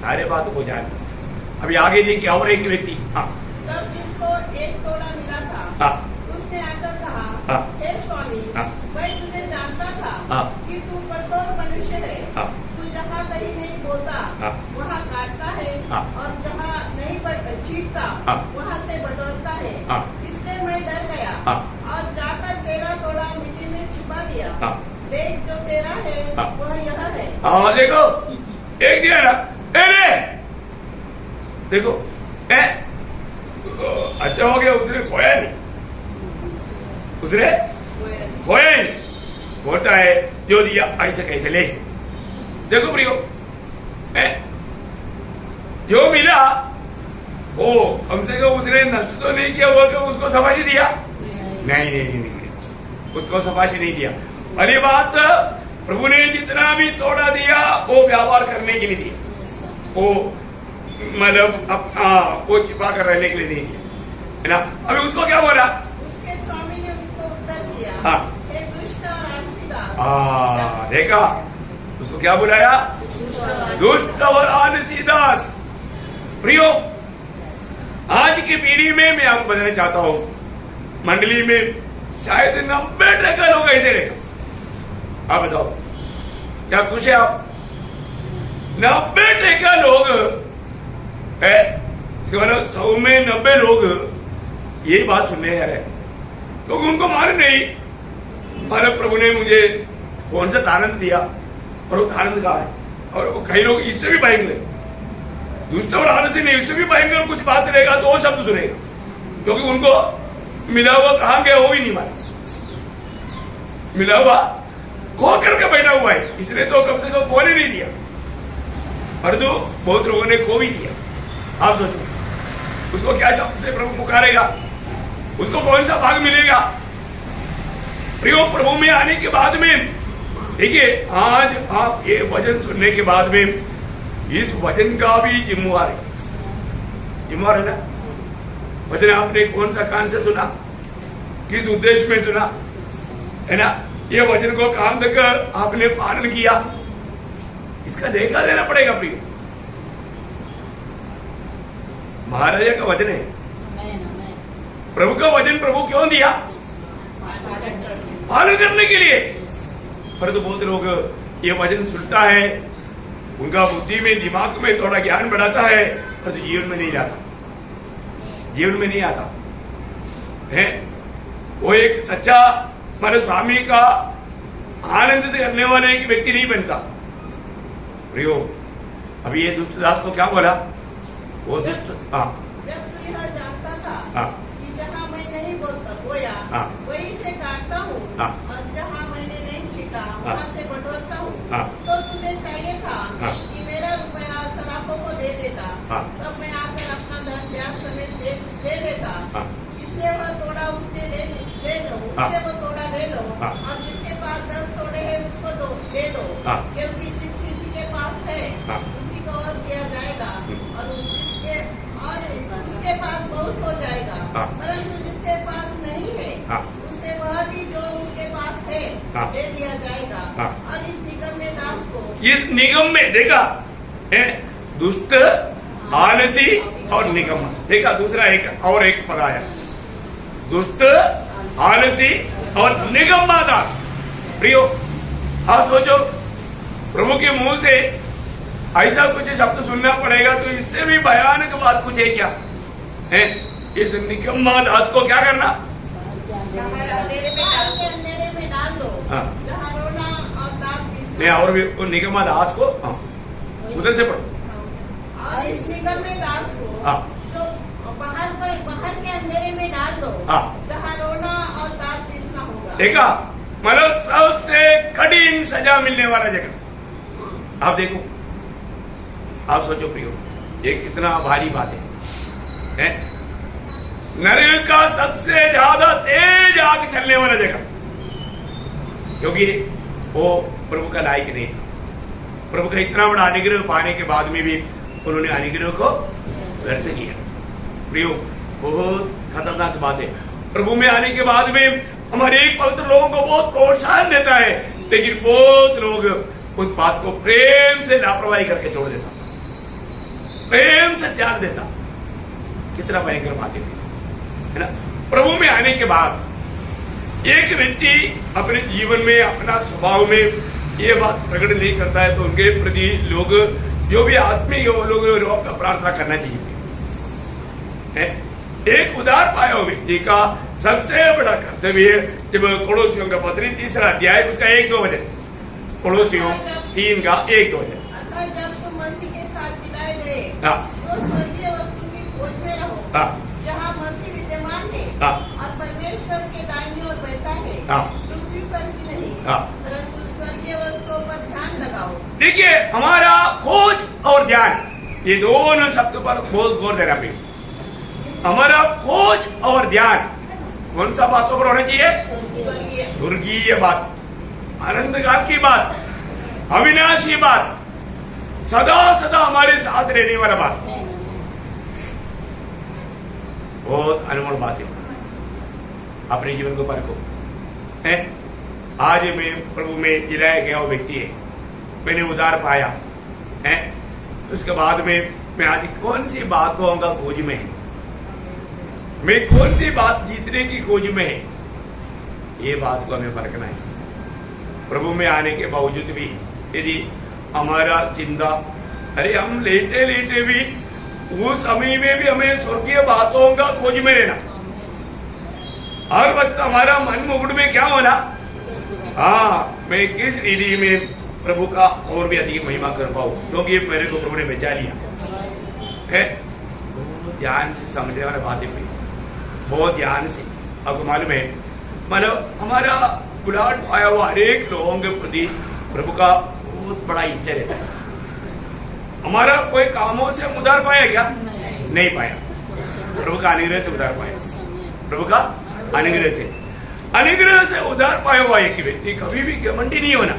सारे बातों को जानना। अभी आगे देखिए और एक व्यक्ति, तब जिसको एक तोड़ा मिला था, उसने आकर कहा, हे स्वामी, मैं तुझे जानता था कि तू कठोर मनुष्य है। तू जहाँ कहीं नहीं बोता वहाँ काटता है, और जहाँ नहीं छींटता वहाँ से बटोरता है। इसलिए मैं डर गया और जाकर तेरा तोड़ा मिट्टी में छिपा दिया। देख जो तेरा है वह यह है। देखो एक दिया ना, देखो अच्छा हो गया, उसने खोया नहीं, उसने खोया ही नहीं। बोलता है जो दिया ऐसे कैसे ले। देखो प्रियो, जो मिला वो कम से कम उसने नष्ट तो नहीं किया, बोल के उसको शाबाशी दिया? नहीं, उसको शाबाशी नहीं दिया। पहली बात, प्रभु ने जितना भी तोड़ा दिया वो व्यवहार करने के लिए दिया, वो मतलब वो छिपा कर रहने के लिए नहीं दिया, है ना। अभी उसको क्या बोला? उसके स्वामी ने उसको उत्तर दिया, हे दुष्ट और आलसी दास। देखा उसको क्या बुलाया? दुष्ट और आलसी दास। प्रियो, आज की पीढ़ी में मैं आपको बताना चाहता हूं, मंडली में शायद 90% लोग ऐसे रहेगा। आप बताओ क्या खुश है आप? 90% लोग है, 100 में 90 लोग यही बात सुनने आ रहे हैं, क्योंकि उनको मालूम नहीं मालूम प्रभु ने मुझे कौन सा तारंत दिया और वो तारंत कहा है। और कई लोग इससे भी भयंकर, दुष्ट और आलसी नहीं, इससे भी भयंकर कुछ बात रहेगा तो वो शब्द सुनेगा, क्योंकि उनको मिला हुआ कहां गया वो भी नहीं मालूम। मिला हुआ खो करके बैठा हुआ है, इसने तो कम से कम खोने नहीं दिया, और तो बहुत लोगों ने खो भी दिया। आप सोचो उसको क्या शब्द से प्रभु पुकारेगा, उसको कौन सा भाग मिलेगा? प्रियो, प्रभु में आने के बाद में देखिए, आज आप ये वचन सुनने के बाद में इस वचन का भी जिम्मेवार है ना। वचन आपने कौन सा कान से सुना, किस उद्देश्य में सुना, है ना। ये वचन को काम तक आपने पालन किया, इसका लेखा देना पड़ेगा। प्रिय, महाराजा का वचन है, प्रभु का वचन प्रभु क्यों दिया? पालन करने के लिए। परंतु बहुत लोग ये वचन सुनता है, उनका बुद्धि में दिमाग में थोड़ा ज्ञान बढ़ाता है, परंतु जीवन में नहीं जाता, जीवन में नहीं आता है। वो एक सच्चा हमारे स्वामी का आनंद से करने वाले एक व्यक्ति नहीं बनता। प्रियो, अभी ये दुष्ट दास को क्या बोला? वो दुष्ट जब तू यह जानता था कि जहाँ मैं नहीं बोया वहीं से काटता हूँ, और जहाँ मैंने नहीं छीटा वहाँ से बटोरता हूँ, तो तुझे चाहिए था कि मेरा रुपया सराफों को दे देता, तब मैं आकर अपना धन ब्याज समेत दे देता। इसलिए वह तोड़ा उससे ले लो, उससे वो तोड़ा ले लो, और जिसके पास 10 तोड़े हैं उसको दे दो, क्योंकि जिस किसी के पास है उसी को और दिया जाएगा, और उसके पास बहुत हो जाएगा। परंतु जिसके पास नहीं है उसे वह भी जो उसके पास है दे दिया जाएगा। और इस निगम में दास को, इस निगम में देखा है, दुष्ट, आलसी और निगम। देखा दूसरा एक और एक पद आया, दुष्ट, आलसी और निगम्मा दास। प्रियो, आप सोचो प्रभु के मुंह से ऐसा कुछ शब्द सुनना पड़ेगा तो इससे भी भयानक बात कुछ है क्या है? इस निकम्मा दास को क्या करना? अंधेरे में डाल दो, जहाँ रोना और दांत नहीं और भी निगमा दास को उधर से पढ़ो। और इस निगम में दास को जो बाहर के अंधेरे में डाल दो, जहाँ रोना और दांत पीसना होगा। देखा, मतलब सबसे कठिन सजा मिलने वाला जगह। आप देखो, आप सोचो प्रियो, ये कितना भारी बात है? नरक का सबसे ज्यादा तेज आग चलने वाला जगह, क्योंकि वो प्रभु का लायक नहीं था। प्रभु का इतना बड़ा अनुग्रह पाने के बाद में भी उन्होंने अनुग्रह को व्यर्थ किया। प्रियो, बहुत खतरनाक बात है। प्रभु में आने के बाद में हमारे एक पवित्र लोगों को बहुत प्रोत्साहन देता है, लेकिन बहुत लोग उस बात को प्रेम से लापरवाही करके छोड़ देता, प्रेम से त्याग देता। कितना भयंकर बात है ना? प्रभु में आने के बाद एक व्यक्ति अपने जीवन में, अपना स्वभाव में ये बात प्रकट नहीं करता है, तो उनके प्रति लोग जो भी आत्मीय लोग प्रार्थना करना चाहिए। एक उदार पाया हुआ व्यक्ति का सबसे बड़ा कर्तव्य है, जब पड़ोसियों का पत्री 3 अध्याय उसका 1-2 वचन, पड़ोसियों 3 का 1-2 वचन। जब तुम मसीह के साथ मिलाए गए, तो स्वर्गीय वस्तु की खोज में रहो, जहाँ मसीह विद्यमान है और परमेश्वर के दाहिनी ओर बैठा है, पृथ्वी पर भी नहीं, परंतु स्वर्गीय वस्तुओं पर ध्यान लगाओ। देखिए, हमारा खोज और ध्यान, ये दोनों शब्द पर बहुत गौर देना पड़ेगा। हमारा खोज और ध्यान कौन सा बातों पर होना चाहिए? स्वर्गीय बात, आनंदगार की बात, अविनाशी बात, सदा सदा हमारे साथ रहने वाला बात। बहुत अनमोल बात है। अपने जीवन को परखो। आज मैं प्रभु में जिलाया गया वो व्यक्ति है, मैंने उधार पाया है, उसके बाद में मैं आज कौन सी बातों का खोज में है, मैं कौन सी बात जीतने की खोज में है, ये बात को हमें परखना है। प्रभु में आने के बावजूद भी यदि हमारा चिंता, अरे हम लेटे लेटे भी उस समय में भी हमें स्वर्गीय बातों का खोज में रहना, हर वक्त हमारा मन मुकुट में क्या होना, मैं किस रीति में प्रभु का और भी अधिक महिमा कर पाऊं, क्योंकि मेरे को प्रभु ने बचा लिया है। बहुत ध्यान से समझने वाला बात है, बहुत ध्यान से। आपको मालूम है, मतलब हमारा बुलाट पाया हुआ हर एक लोगों के प्रति प्रभु का बहुत बड़ा इच्छा रहता है। हमारा कोई कामों से उधार पाया क्या? नहीं पाया। प्रभु का अनुग्रह से उधार पाया, प्रभु का अनुग्रह से उधार पाया हुआ एक व्यक्ति कभी भी घमंडी नहीं होना।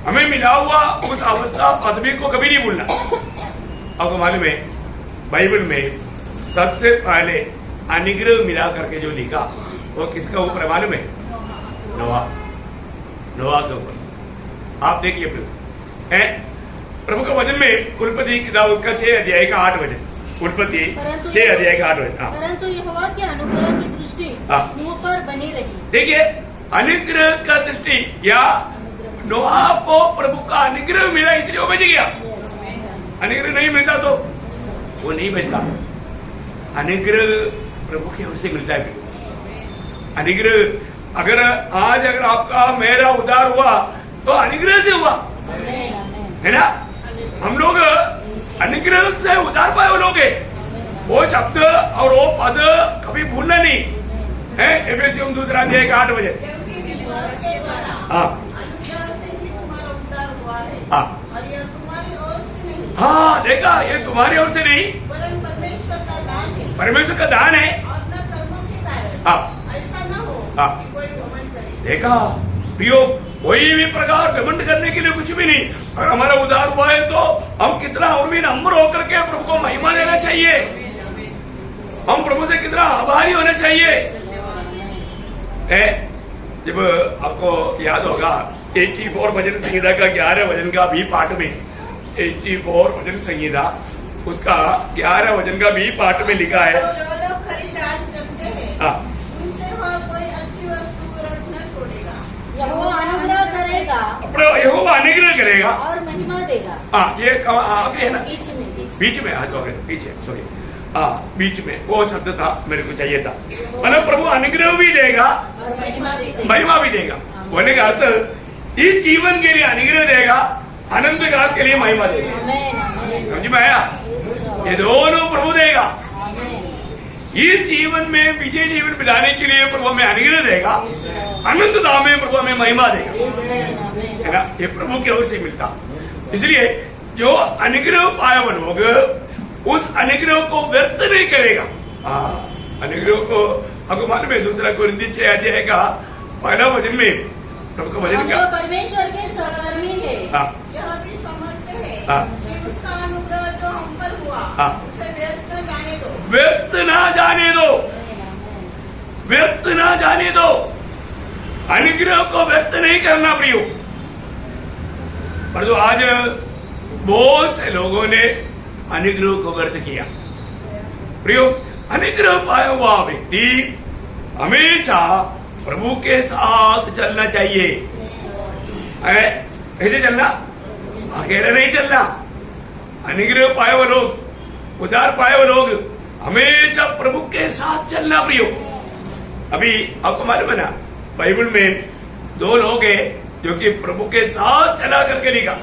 हमें मिला हुआ उस अवस्था पदवी को कभी नहीं भूलना। आपको मालूम है, बाइबल में सबसे पहले अनुग्रह मिला करके जो लिखा वो किसका ऊपर मालूम है? नोआ के ऊपर। आप देखिए प्रभु का वचन में उल्पत्ति किताब उसका 6 अध्याय का 8 वचन, उल्पत्ति 6 अध्याय का 8 वचन। परंतु यहोवा के अनुग्रह की दृष्टि नोह पर बनी रही। देखिए, अनुग्रह का दृष्टि या नोआ को प्रभु का अनुग्रह मिला इसलिए वो बच गया। अनुग्रह नहीं मिलता तो वो नहीं बचता। अनुग्रह प्रभु की ओर से मिलता है। अनुग्रह अगर आपका मेरा उद्धार हुआ तो अनुग्रह से हुआ, है ना? हम लोग अनुग्रह से उद्धार पाए वो लोग, वो शब्द और वो पद कभी भूलना नहीं है। एफेसियों 2 अध्याय का 8 बजे। हाँ, देखा, ये तुम्हारी ओर से नहीं, परमेश्वर का दान है। ऐसा न हो कि कोई घमंड करे। देखा प्रियो, कोई भी प्रकार घमंड करने के लिए कुछ भी नहीं। अगर हमारा उद्धार हुआ है तो हम कितना और भी नम्र होकर के प्रभु को महिमा देना चाहिए। हम प्रभु से कितना आभारी होना चाहिए। जब आपको याद होगा 84 भजन संहिता का 11 वचन का भी पाठ में, 84 भजन संहिता उसका 11 वचन का भी पाठ में लिखा है, जो लोग खरीदार करते हैं उनसे वह कोई अच्छी वस्तु न छोड़ेगा। यहोवा अनुग्रह करेगा, यहोवा अनुग्रह करेगा और महिमा देगा। ये आगे है ना, बीच में पीछे सॉरी, बीच में वो शब्द था, मेरे को चाहिए था। मतलब प्रभु अनुग्रह भी देगा, महिमा भी देगा। बोलने का अर्थ इस जीवन के लिए अनुग्रह देगा, अनंत काल के लिए महिमा देगा। आमेन, आमेन। समझ में आया? ये दोनों प्रभु देगा। आमेन। इस जीवन में विजय जीवन बिताने के लिए प्रभु हमें अनुग्रह देगा, अनंत दाम में प्रभु हमें महिमा देगा, है ना? ये प्रभु की ओर से मिलता। इसलिए जो अनुग्रह पाया वो लोग उस अनुग्रह को व्यर्थ नहीं करेगा। अनुग्रह को आपको मालूम है, दूसरा कोरिन्थी 6 अध्याय का पहला वचन में प्रभु का वचन हम क्या? जो परमेश्वर के सहकर्मी है, यह भी समझते हैं कि उसका अनुग्रह जो हम पर हुआ उसे व्यर्थ न जाने दो। व्यर्थ ना जाने दो, व्यर्थ ना जाने दो। अनुग्रह को व्यर्थ नहीं करना प्रियो। पर जो आज बहुत से लोगों ने अनुग्रह को व्यर्थ किया। प्रियो, अनुग्रह पाया हुआ व्यक्ति हमेशा प्रभु के साथ चलना चाहिए। ऐसे चलना, अकेले नहीं चलना। अनुग्रह पाए हुए लोग, उद्धार पाए हुए लोग हमेशा प्रभु के साथ चलना प्रियो। अभी आपको मालूम है ना, बाइबल में 2 लोग हैं जो कि प्रभु के साथ चला करके लिखा।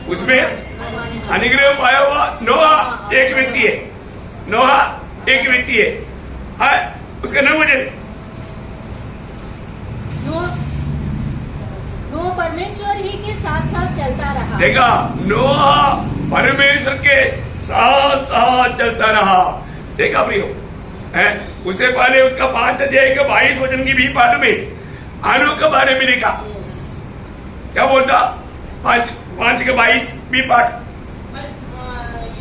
उसमें अनुग्रह पाया हुआ नोहा एक व्यक्ति है, नोहा एक व्यक्ति है। उसका नाम मुझे नोह परमेश्वर ही के साथ साथ चलता रहा। देखा, नोहा परमेश्वर के साथ साथ चलता रहा। देखा प्रियो, है उससे पहले उसका 5 अध्याय का 22 वचन की भी पाठ में आनोक के बारे में लिखा। क्या बोलता? 5 के 22 भी पाठ।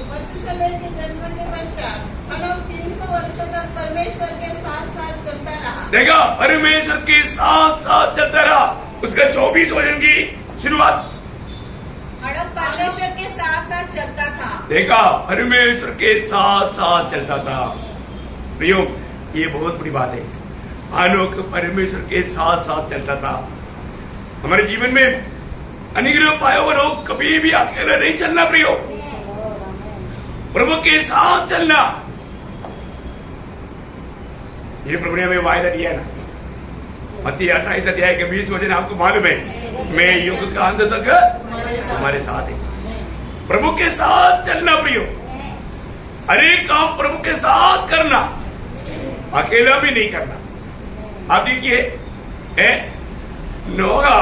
मथुसेलह के जन्म के पश्चात हनोक 300 वर्ष तक परमेश्वर के साथ साथ चलता रहा। देखा, परमेश्वर के साथ साथ चलता रहा। उसका 24 वचन की शुरुआत। हनोक परमेश्वर के साथ साथ चलता था। देखा, परमेश्वर के साथ साथ चलता था। प्रियो, ये बहुत बड़ी बात है। हनोक परमेश्वर के साथ साथ चलता था। हमारे जीवन में अनुग्रह पाए हुए लोग कभी भी अकेले नहीं चलना प्रियो, प्रभु के साथ चलना। ये प्रभु ने हमें वायदा दिया ना, मत्ती 28 अध्याय के 20 वचन आपको मालूम है, मैं युग का अंत तक हमारे साथ है। प्रभु के साथ चलना प्रियो, अनेक काम प्रभु के साथ करना, अकेला भी नहीं करना। आप देखिए, नोहा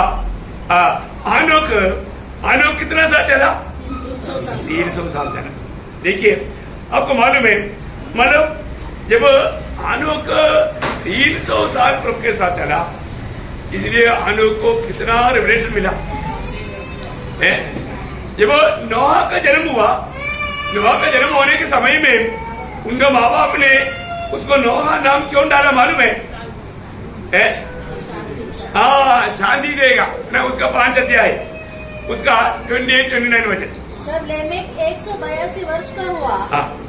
आनोक कितना साल चला? 300 साल चला। देखिए, आपको मालूम है, मतलब जब आनोक 300 साल प्रभु के साथ चला, इसलिए आनोक को कितना रेवलेशन मिला है। जब नोहा का जन्म हुआ, नोहा का जन्म होने के समय में उनका माँ बाप ने उसको नोहा नाम क्यों डाला मालूम है? शांति देगा ना। उसका 5 अध्याय, उसका 28-29 वचन। जब लेमेक 182 वर्ष का हुआ,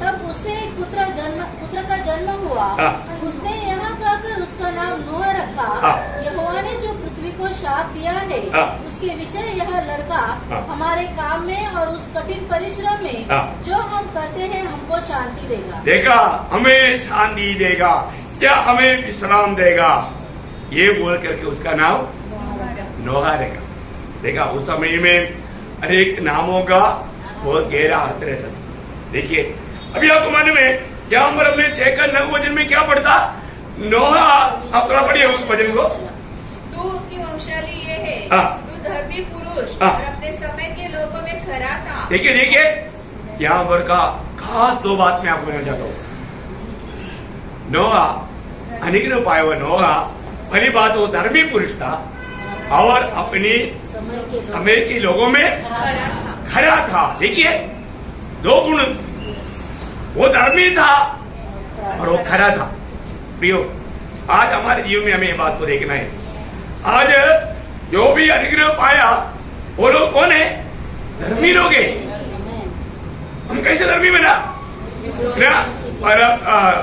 तब उससे एक पुत्र का जन्म हुआ। उसने यहाँ कहकर उसका नाम नोह रखा। यहोवा ने जो पृथ्वी को शाप दिया है, उसके विषय यह लड़का हमारे काम में और उस कठिन परिश्रम में जो हम करते हैं हमको शांति देगा। देखा, हमें शांति देगा या हमें विश्राम देगा, ये बोल करके उसका नाम नोहा रहेगा। देखा, उस समय में अनेक नामों का बहुत गहरा अर्थ रहता था। देखिए, अभी आपको मालूम है, यहाँ पर हमने 6 का 9 वचन में क्या पढ़ता? नोहा, आप थोड़ा पढ़िए उस वचन को। तू की वंशावली ये है, तू धर्मी पुरुष और अपने समय के लोगों में खरा था। देखिए देखिए, यहाँ पर का खास 2 बात मैं आपको कहना चाहता हूँ। नोहा, अनुग्रह पाया हुआ नोहा, पहली बात वो धर्मी पुरुष था और अपनी समय के लोगों में खरा था। देखिए, 2 गुण, वो धर्मी था और वो खरा था। प्रियो, आज हमारे जीवन में हमें ये बात को देखना है। आज जो भी अनुग्रह पाया वो लोग कौन है? धर्मी लोग हैं। हम कैसे धर्मी बना ना?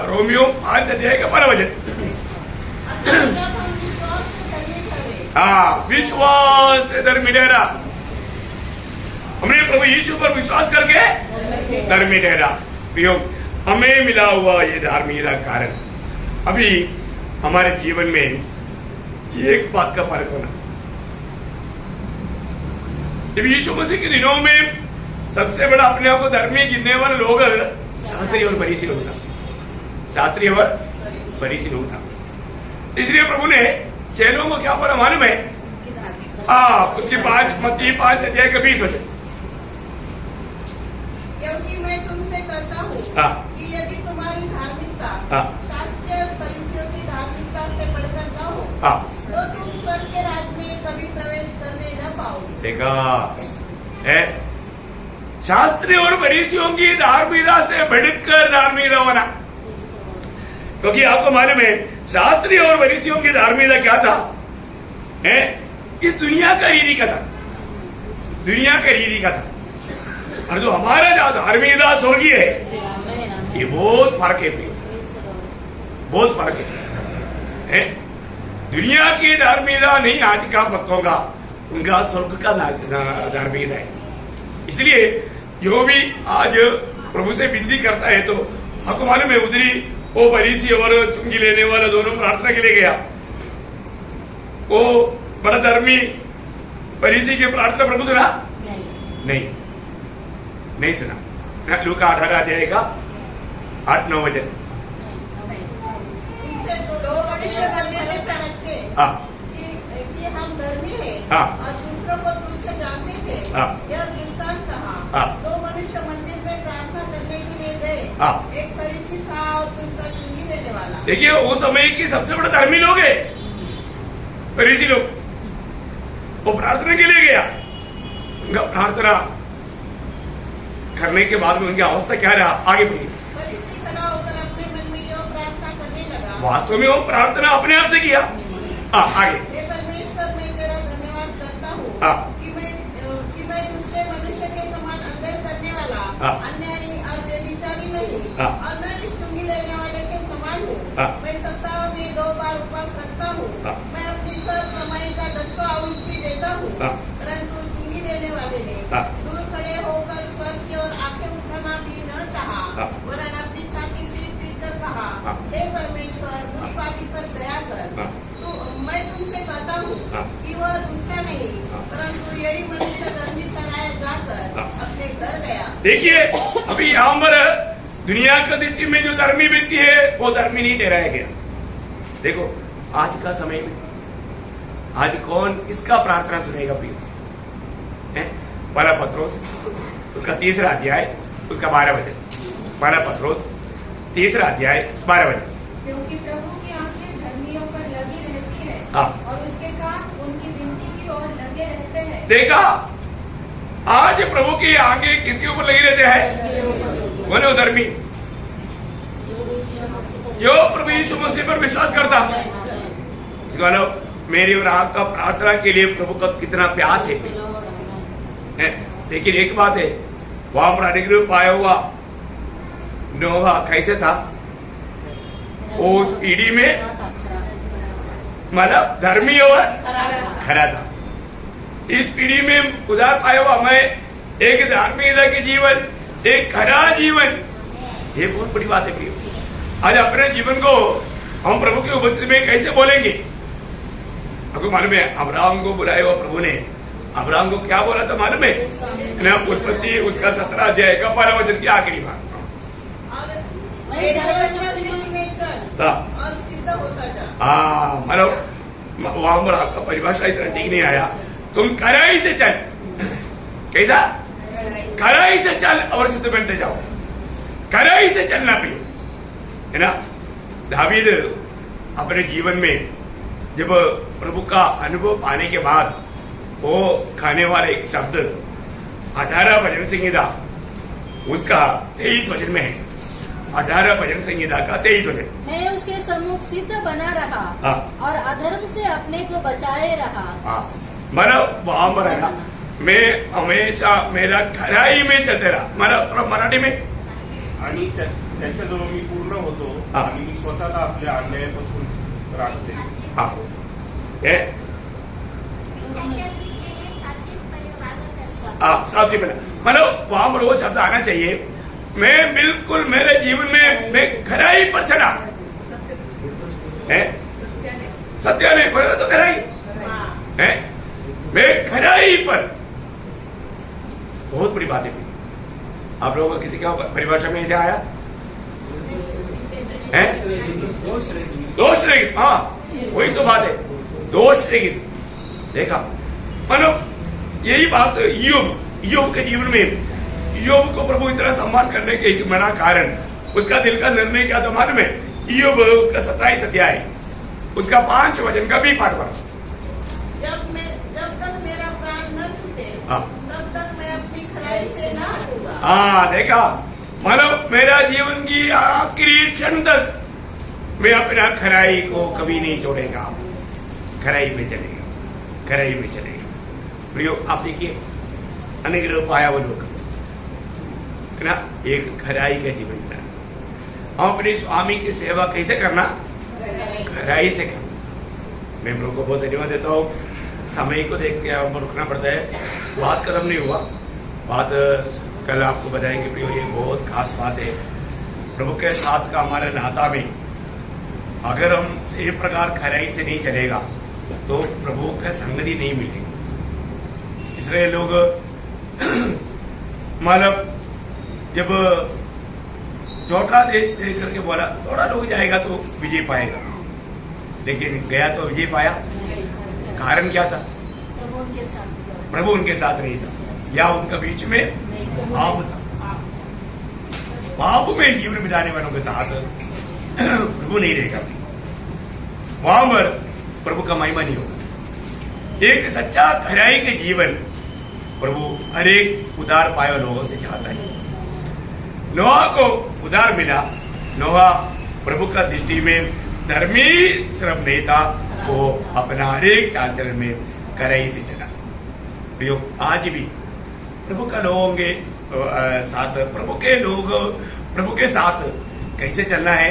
रोमियो 5 अध्याय का 12 वचन। विश्वास से धर्मी ठहरा। हमने प्रभु यीशु पर विश्वास करके धर्मी ठहरा। प्रियो, हमें मिला हुआ ये धार्मिकता कारण अभी हमारे जीवन में एक बात का फर्क होना, जब यीशु मसीह के दिनों में सबसे बड़ा अपने आप को धर्मी गिनने वाले लोग शास्त्री और फरीसी लोग था। शास्त्री और फरीसी लोग था। इसलिए प्रभु ने चेलों को क्या बोला मालूम है? उसकी 5:20 वचन, क्योंकि मैं तुमसे कहता हूँ कि यदि तुम्हारी धार्मिकता शास्त्रीय और फरीसियों की धार्मिकता से बढ़कर न हो तो तुम स्वर्ग के राज्य में कभी प्रवेश करने न पाओगे। देखा है, शास्त्री और फरीसियों की धार्मिकता से बढ़कर धार्मिकता होना। क्योंकि आपको मालूम है शास्त्री और फरीसियों की धार्मिकता क्या था? है इस दुनिया का रीति का था, दुनिया का रीति का था। और जो हमारा धार्मिकता स्वर्गीय है, ये बहुत फर्क है, बहुत फर्क है। दुनिया की धार्मिकता नहीं आज का भक्तों का, उनका स्वर्ग का धार्मिकता है। इसलिए जो भी आज प्रभु से विनती करता है, तो आपको मालूम है उधरी वो फरीसी और चुंगी लेने वाला दोनों प्रार्थना के लिए गया। वो बड़ा धर्मी फरीसी की प्रार्थना प्रभु सुना? नहीं सुना। लूका 18 अध्याय का 8-9 वचन। दो मनुष्य मंदिर में रखे कि हम धर्मी हैं और दूसरों को तुमसे जानते थे, यह दृष्टांत कहा। दो मनुष्य मंदिर में प्रार्थना करने के लिए गए, एक फरीसी था और दूसरा चुंगी लेने वाला। देखिए वो समय की सबसे बड़ा धर्मी लोग है फरीसी लोग। वो प्रार्थना के लिए गया, उनका प्रार्थना करने के बाद में उनकी अवस्था क्या रहा? आगे बढ़िए। फरीसी खड़ा होकर अपने मन में यह प्रार्थना करने लगा। वास्तव में वो प्रार्थना अपने आप से किया। आगे। हे परमेश्वर, मैं तेरा धन्यवाद करता हूँ कि मैं दूसरे मनुष्य के समान अंदर करने वाला, अन्यायी और व्यभिचारी नहीं, और न इस चुंगी लेने वाले के समान हूँ। मैं सप्ताह में 2 बार उपवास रखता हूँ। मैं अपनी सब कमाई का 10वां अंश भी देता हूँ। परंतु चुंगी लेने वाले ने दूर खड़े होकर स्वर्ग की ओर आंखें उठाना भी न चाहा, वरन अपनी छाती पीट कर कहा, हे परमेश्वर, मुझ पापी पर दया कर। तो मैं तुमसे कहता हूँ कि वह दूसरा नहीं, परंतु यही मनुष्य धर्मी ठहराया जाकर अपने घर गया। देखिए अभी यहाँ पर दुनिया का दृष्टि में जो धर्मी व्यक्ति है वो धर्मी नहीं ठहराया गया। देखो आज का समय में आज कौन इसका प्रार्थना सुनेगा? प्रिय पहला पत्रोस उसका 3रा अध्याय उसका 12 वचन। पहला पत्रोस 3रा अध्याय 12 वचन। क्योंकि प्रभु की आंखें धर्मियों पर लगी रहती है और उसके कान उनकी विनती की ओर लगे रहते हैं। देखा, आज प्रभु की आंखें किसके ऊपर लगी रहते हैं? वो धर्मी जो प्रभु यीशु मसीह पर विश्वास करता। मेरी और आपका प्रार्थना के लिए प्रभु का कितना प्यास है। लेकिन एक बात है, वहां पर अनुग्रह पाया हुआ नोहा कैसे था? उस पीढ़ी में मतलब धर्मी और खरा था। इस पीढ़ी में उधार पाया हुआ मैं एक धार्मिकता के जीवन, एक खरा जीवन, ये बहुत बड़ी बात है प्रिय। आज अपने जीवन को हम प्रभु की उपस्थिति में कैसे बोलेंगे? आपको मालूम है अब्राहम को बुलाया हुआ प्रभु ने अब्राहम को क्या बोला था मालूम है? उत्पत्ति उसका 17 अध्याय का 12 वचन की आखिरी बात। मतलब वहां पर आपका परिभाषा इतना ठीक नहीं आया। तुम खराई से चल, कैसा? खराई से चल और सिद्ध बनते जाओ। खराई से चलना प्रिय है ना। दावीद अपने जीवन में जब प्रभु का अनुभव पाने के बाद वो खाने वाले एक शब्द 18 भजन संहिता उसका 23 वचन में है। 18 भजन संहिता का 23 वचन। मैं उसके सम्मुख सिद्ध बना रहा और अधर्म से अपने को बचाए रहा। मतलब वहां पर है ना, मैं हमेशा मेरा खराई में चलते रहा। मतलब मराठी में आणि त्याच्याजवळ मी पूर्ण होतो आणि मी स्वतःला आपल्या अन्यायापासून राखते। साथी बना मतलब वहां पर वो शब्द आना चाहिए। मैं बिल्कुल मेरे जीवन में मैं खराई पर चढ़ा है। सत्य नहीं बोला तो खराई है। मैं खराई पर आप लोगों को किसी का परिभाषा में ऐसे आया है? दोष रहित, हाँ वही तो बात है, दोष रहित। देखा मतलब यही बात ईयोब के जीवन में ईयोब को प्रभु इतना सम्मान करने के एक बड़ा कारण उसका दिल का निर्णय क्या था मालूम है? ईयोब उसका 27 अध्याय उसका 5 वचन का भी पाठ पढ़ा। जब तक मेरा प्राण न छूटे तब तक मैं अपनी खराई से ना हटूंगा। हाँ देखा, मतलब मेरा जीवन की आखिरी क्षण तक मैं अपना खराई को कभी नहीं छोड़ेगा, खराई में चलेगा, खराई में चलेगा। प्रियो आप देखिए अनुग्रह पाया वो लोग ना, एक खराई का जीवन था। हम अपने स्वामी की सेवा कैसे करना? खराई से करना। मैं प्रभु को बहुत धन्यवाद देता हूँ। समय को देख के हमको रुकना पड़ता है, बात खत्म नहीं हुआ, बात कल आपको बताएंगे। प्रियो ये बहुत खास बात है प्रभु के साथ का हमारे नाता में। अगर हम एक प्रकार खराई से नहीं चलेगा तो प्रभु का संगति नहीं मिलेगी। इसलिए लोग मतलब जब छोटा देश देख करके बोला थोड़ा लोग जाएगा तो विजय पाएगा, लेकिन गया तो विजय पाया। कारण क्या था? प्रभु उनके साथ नहीं था, या उनका बीच में पाप था। पाप में जीवन बिताने वालों के साथ प्रभु नहीं रहेगा, वहां पर प्रभु का महिमा नहीं होगा। एक सच्चा खराई के जीवन प्रभु हर एक उदार पाए लोगों से चाहता है। नोहा को उदार मिला, नोहा प्रभु का दृष्टि में धर्मी सिर्फ नहीं था, वो अपना हर एक चाल चलन में खराई से चला। प्रियो आज भी प्रभु का लोगों के साथ, प्रभु के साथ कैसे चलना है?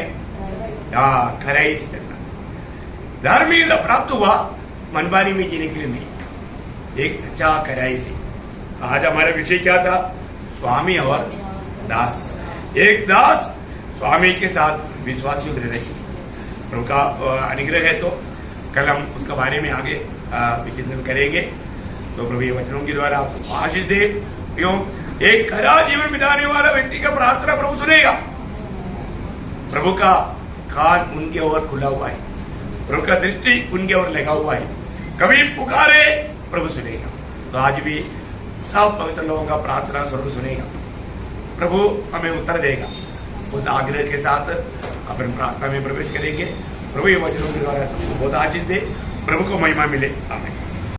खराई से चलना। धार्मिकता प्राप्त हुआ मनमानी में जीने के लिए नहीं, एक सच्चा खराई से। आज हमारा विषय क्या था? स्वामी और दास। एक दास स्वामी के साथ विश्वासी रहना चाहिए। प्रभु का अनुग्रह है तो कल हम उसका बारे में आगे विचिंतन करेंगे। तो प्रभु ये वचनों के द्वारा आपको आशीष दे। क्यों? एक खरा जीवन बिताने वाला व्यक्ति का प्रार्थना प्रभु सुनेगा। प्रभु का कान उनके ओर खुला हुआ है, प्रभु का दृष्टि उनके ओर लगा हुआ है। कभी पुकारे प्रभु सुनेगा। तो आज भी सब पवित्र लोगों का प्रार्थना स्वर्ग सुनेगा, प्रभु हमें उत्तर देगा। उस आग्रह के साथ अपन प्रार्थना में प्रवेश करेंगे। प्रभु ये वचनों के द्वारा सबको बहुत आशीष दे, प्रभु को महिमा मिले। आमीन।